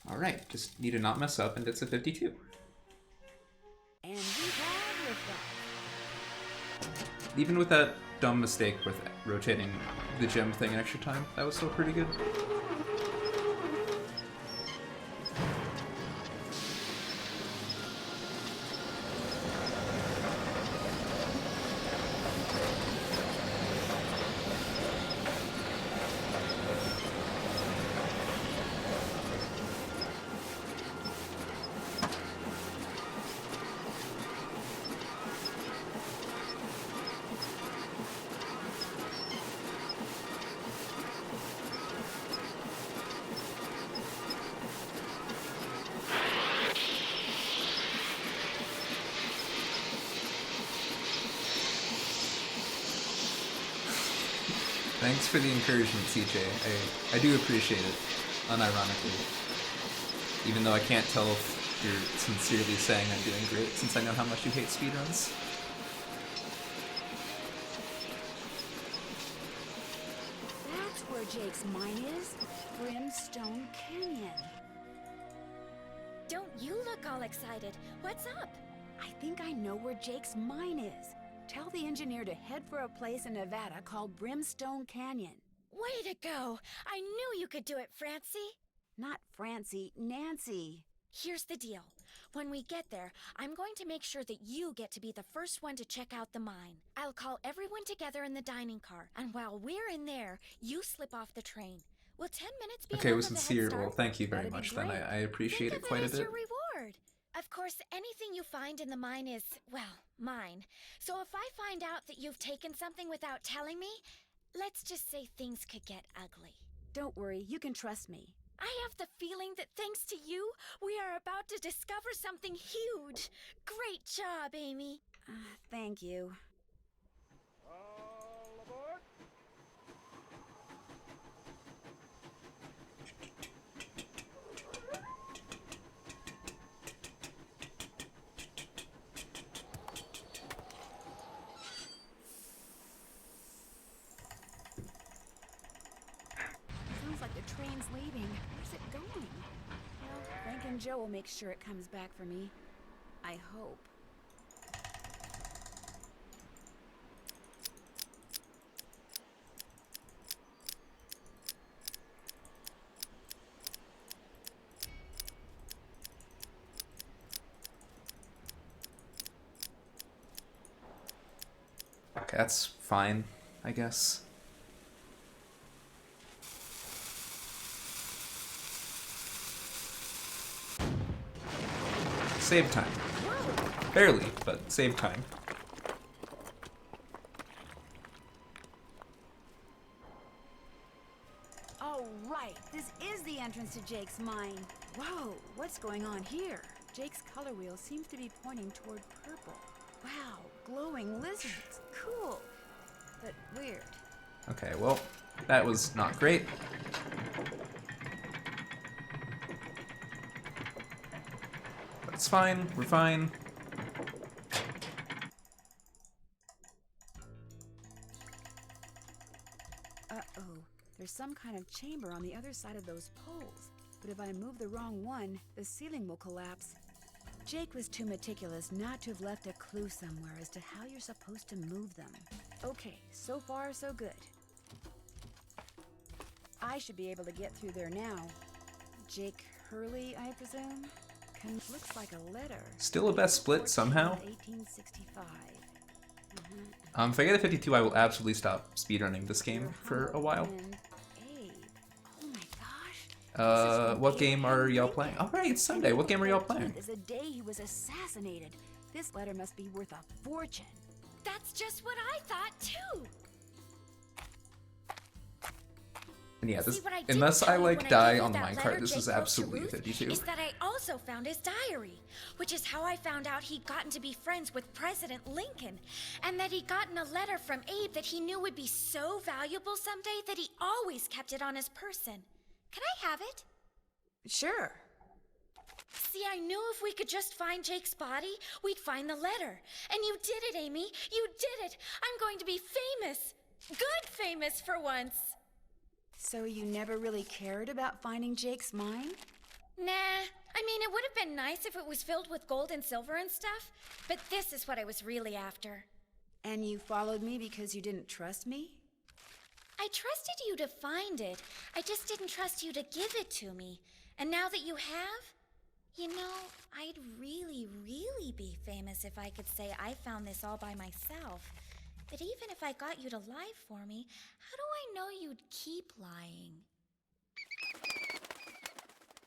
Speaker 3: Alright, just need to not mess up and it's a 52.
Speaker 1: And we have liftoff.
Speaker 3: Even with that dumb mistake with rotating the gem thing an extra time, that was still pretty good. Thanks for the encouragement, CJ. I do appreciate it, unironically. Even though I can't tell if you're sincerely saying I'm doing great, since I know how much you hate speedruns.
Speaker 1: That's where Jake's mine is. Brimstone Canyon.
Speaker 2: Don't you look all excited. What's up?
Speaker 1: I think I know where Jake's mine is. Tell the engineer to head for a place in Nevada called Brimstone Canyon.
Speaker 2: Way to go! I knew you could do it, Francie.
Speaker 1: Not Francie, Nancy.
Speaker 2: Here's the deal. When we get there, I'm going to make sure that you get to be the first one to check out the mine. I'll call everyone together in the dining car, and while we're in there, you slip off the train. Will 10 minutes be
Speaker 3: Okay,
Speaker 2: enough
Speaker 3: it was
Speaker 2: of a head
Speaker 3: sincere.
Speaker 2: start?
Speaker 3: Well, thank you very
Speaker 1: That'd be
Speaker 3: much then.
Speaker 1: great.
Speaker 3: I appreciate
Speaker 2: Think
Speaker 3: it
Speaker 2: of
Speaker 3: quite
Speaker 2: it
Speaker 3: a
Speaker 2: as
Speaker 3: bit.
Speaker 2: your reward. Of course, anything you find in the mine is, well, mine. So if I find out that you've taken something without telling me, let's just say things could get ugly.
Speaker 1: Don't worry, you can trust me.
Speaker 2: I have the feeling that thanks to you, we are about to discover something huge. Great job, Amy.
Speaker 1: Thank you.
Speaker 11: All aboard!
Speaker 1: Sounds like the train's leaving. Where's it going? Well, Frank and Joe will make sure it comes back for me. I hope.
Speaker 3: Okay, that's fine, I guess. Save time. Barely, but save time.
Speaker 1: Oh, right. This is the entrance to Jake's mine. Whoa, what's going on here? Jake's color wheel seems to be pointing toward purple. Wow, glowing lizards. Cool. But weird.
Speaker 3: Okay, well, that was not great. But it's fine, we're fine.
Speaker 1: Uh-oh. There's some kind of chamber on the other side of those poles. But if I move the wrong one, the ceiling will collapse. Jake was too meticulous not to have left a clue somewhere as to how you're supposed to move them. Okay, so far so good. I should be able to get through there now. Jake Hurley, I presume? Looks like a letter.
Speaker 3: Still a best split somehow.
Speaker 1: 1865.
Speaker 3: If I get a 52, I will absolutely stop speedrunning this game for a while.
Speaker 1: And Abe. Oh my gosh.
Speaker 3: What game are y'all playing? Alright, it's Sunday. What game are y'all playing?
Speaker 1: Is the day he was assassinated. This letter must be worth a fortune.
Speaker 2: That's just what I thought, too.
Speaker 3: And yeah, this,
Speaker 2: See, what I didn't
Speaker 3: unless I
Speaker 2: tell you
Speaker 3: like
Speaker 2: when
Speaker 3: die
Speaker 2: gave you
Speaker 3: on the
Speaker 2: that
Speaker 3: minecart,
Speaker 2: letter
Speaker 3: this
Speaker 2: Jake
Speaker 3: is
Speaker 2: wrote to
Speaker 3: absolutely a
Speaker 2: Ruth
Speaker 3: 52.
Speaker 2: Is that I also found his diary, which is how I found out he'd gotten to be friends with President Lincoln, and that he'd gotten a letter from Abe that he knew would be so valuable someday that he always kept it on his person. Can I have it?
Speaker 1: Sure.
Speaker 2: See, I knew if we could just find Jake's body, we'd find the letter. And you did it, Amy. You did it. I'm going to be famous. Good famous for once.
Speaker 1: So you never really cared about finding Jake's mine?
Speaker 2: Nah. I mean, it would have been nice if it was filled with gold and silver and stuff, but this is what I was really after.
Speaker 1: And you followed me because you didn't trust me?
Speaker 2: I trusted you to find it. I just didn't trust you to give it to me. And now that you have, you know, I'd really, really be famous if I could say I found this all by myself. But even if I got you to lie for me, how do I know you'd keep lying?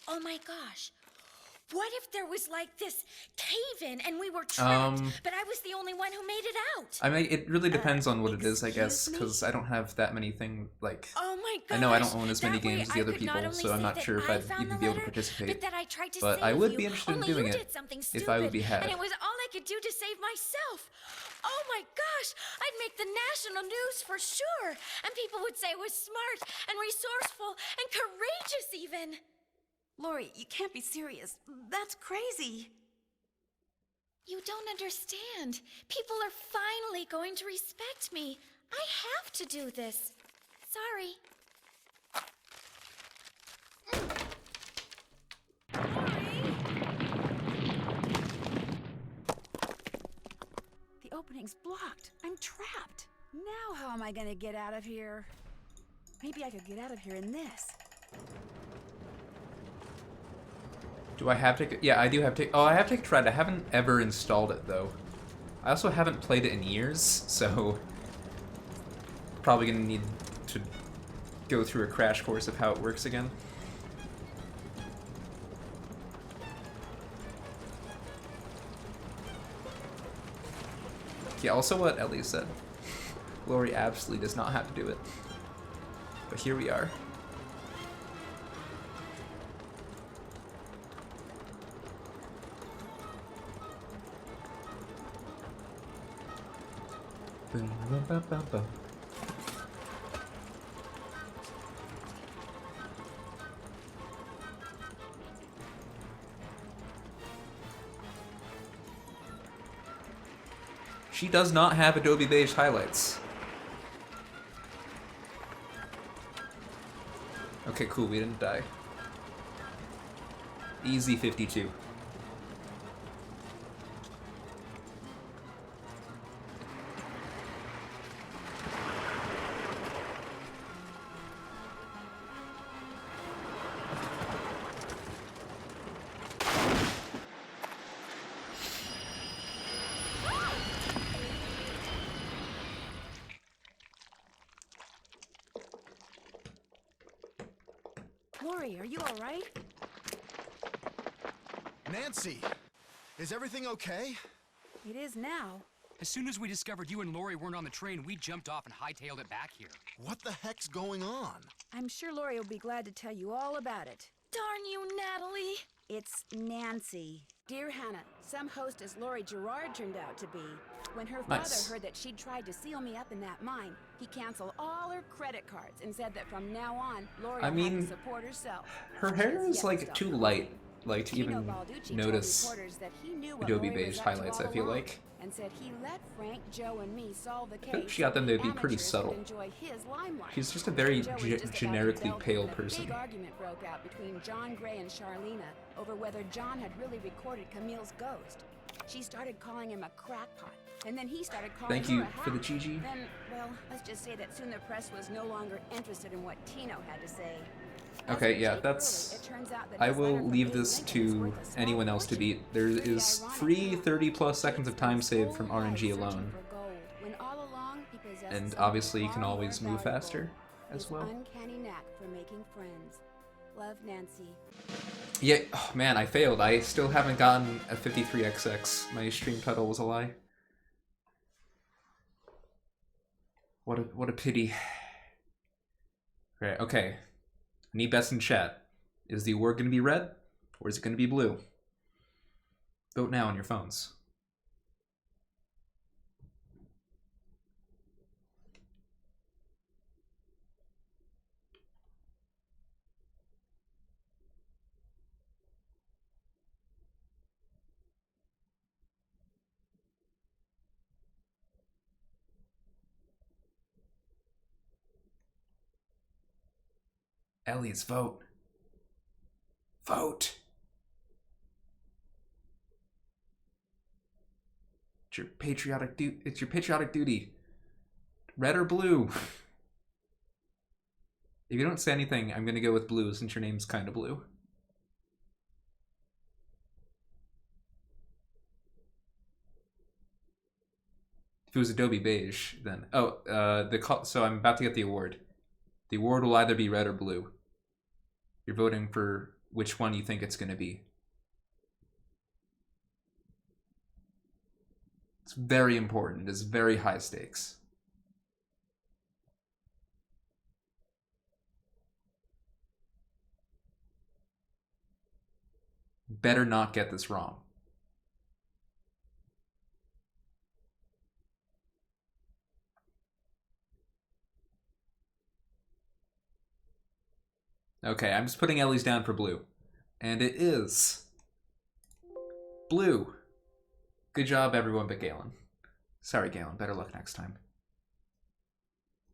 Speaker 2: Oh my gosh. What if there was like this cave-in and we were trapped, but I was the only one who made it out?
Speaker 3: I mean, it really depends on what it is, I guess,
Speaker 1: excuse me?
Speaker 3: because I don't have that many things, like...
Speaker 2: Oh my gosh.
Speaker 3: I know I don't own as many
Speaker 2: That way
Speaker 3: games as the
Speaker 2: I
Speaker 3: other
Speaker 2: could not
Speaker 3: people,
Speaker 2: only
Speaker 3: so I'm
Speaker 2: say
Speaker 3: not
Speaker 2: that
Speaker 3: sure if
Speaker 2: I
Speaker 3: I'd
Speaker 2: found
Speaker 3: even
Speaker 2: the
Speaker 3: be able to
Speaker 2: letter,
Speaker 3: participate.
Speaker 2: But that I tried to
Speaker 3: But
Speaker 2: save
Speaker 3: I would
Speaker 2: you,
Speaker 3: be interested in
Speaker 2: only
Speaker 3: doing
Speaker 2: you
Speaker 3: it
Speaker 2: did something stupid,
Speaker 3: if I would be had.
Speaker 2: and it was all I could do to save myself. Oh my gosh, I'd make the national news for sure, and people would say I was smart and resourceful and courageous even.
Speaker 1: Lori, you can't be serious. That's crazy.
Speaker 2: You don't understand. People are finally going to respect me. I have to do this. Sorry.
Speaker 1: The opening's blocked. I'm trapped. Now how am I gonna get out of here? Maybe I could get out of here in this.
Speaker 3: Do I have to? Yeah, I do have to. Oh, I have to try it. I haven't ever installed it though. I also haven't played it in years, so probably gonna need to go through a crash course of how it works again. Yeah, also what Ellie said. Lori absolutely does not have to do it. But here we are. She does not have Adobe Beige highlights. Okay, cool, we didn't die. Easy 52.
Speaker 1: Lori, are you all right?
Speaker 5: Nancy, is everything okay?
Speaker 1: It is now.
Speaker 7: As soon as we discovered you and Lori weren't on the train, we jumped off and hightailed it back here.
Speaker 5: What the heck's going on?
Speaker 1: I'm sure Lori will be glad to tell you all about it.
Speaker 2: Darn you, Natalie.
Speaker 1: It's Nancy. Dear Hannah, some hostess Lori Gerard turned out to be. When her
Speaker 3: Nice.
Speaker 1: father heard that she'd tried to seal me up in that mine, he canceled all her credit cards and said that from now on, Lori
Speaker 3: I
Speaker 1: will
Speaker 3: mean,
Speaker 1: have to support herself.
Speaker 3: Her
Speaker 1: She
Speaker 3: hair
Speaker 1: has
Speaker 3: is
Speaker 1: yet
Speaker 3: like
Speaker 1: to stop
Speaker 3: too
Speaker 1: her
Speaker 3: light, like to
Speaker 1: Gino
Speaker 3: even
Speaker 1: Balducci told
Speaker 3: notice
Speaker 1: reporters that he knew what
Speaker 3: Adobe
Speaker 1: Lori was
Speaker 3: Beige
Speaker 1: up to
Speaker 3: highlights,
Speaker 1: all
Speaker 3: I feel
Speaker 1: along,
Speaker 3: like.
Speaker 1: and said he let Frank, Joe, and me solve the
Speaker 3: I think
Speaker 1: case.
Speaker 3: she got them to be pretty
Speaker 1: Amateurs
Speaker 3: subtle.
Speaker 1: would enjoy his limelight.
Speaker 3: She's just a very
Speaker 1: Joe was just about to
Speaker 3: generically
Speaker 1: belt
Speaker 3: pale
Speaker 1: when a
Speaker 3: person.
Speaker 1: big argument broke out between John Gray and Charlena over whether John had really recorded Camille's ghost. She started calling him a crackpot, and then he started calling
Speaker 3: Thank
Speaker 1: her
Speaker 3: you
Speaker 1: a
Speaker 3: for the
Speaker 1: hack.
Speaker 3: GG.
Speaker 1: Then, well, let's just say that soon the press was no longer interested in what Tino had to say. As
Speaker 3: Okay,
Speaker 1: for
Speaker 3: yeah,
Speaker 1: Jake
Speaker 3: that's...
Speaker 1: Hurley, it turns out that
Speaker 3: I
Speaker 1: his letter
Speaker 3: will
Speaker 1: from
Speaker 3: leave
Speaker 1: Abe
Speaker 3: this
Speaker 1: Lincoln is
Speaker 3: to
Speaker 1: worth a small
Speaker 3: anyone else to
Speaker 1: fortune.
Speaker 3: beat. There
Speaker 1: Pretty
Speaker 3: is
Speaker 1: ironic,
Speaker 3: free
Speaker 1: huh?
Speaker 3: 30+ seconds of
Speaker 1: Jake's
Speaker 3: time
Speaker 1: his
Speaker 3: saved from
Speaker 1: whole life
Speaker 3: RNG
Speaker 1: searching
Speaker 3: alone.
Speaker 1: for gold, when all along he possessed
Speaker 3: And
Speaker 1: something
Speaker 3: obviously you can
Speaker 1: far
Speaker 3: always
Speaker 1: more
Speaker 3: move
Speaker 1: valuable,
Speaker 3: faster as
Speaker 1: his
Speaker 3: well.
Speaker 1: uncanny knack for making friends. Love, Nancy.
Speaker 3: Yeah, oh man, I failed. I still haven't gotten a 53XX. My stream title was a lie. What a pity. Right, okay. Need best in chat. Is the award going to be red, or is it going to be blue? Vote now on your phones. Ellie's vote. Vote. It's your patriotic duty. Red or blue? If you don't say anything, I'm gonna go with blue since your name's kinda blue. If it was Adobe Beige, then so I'm about to get the award. The award will either be red or blue. You're voting for which one you think it's gonna be. It's very important. It's very high stakes. Better not get this wrong. Okay, I'm just putting Ellie's down for blue. And it is blue. Good job, everyone but Galen. Sorry, Galen. Better luck next time.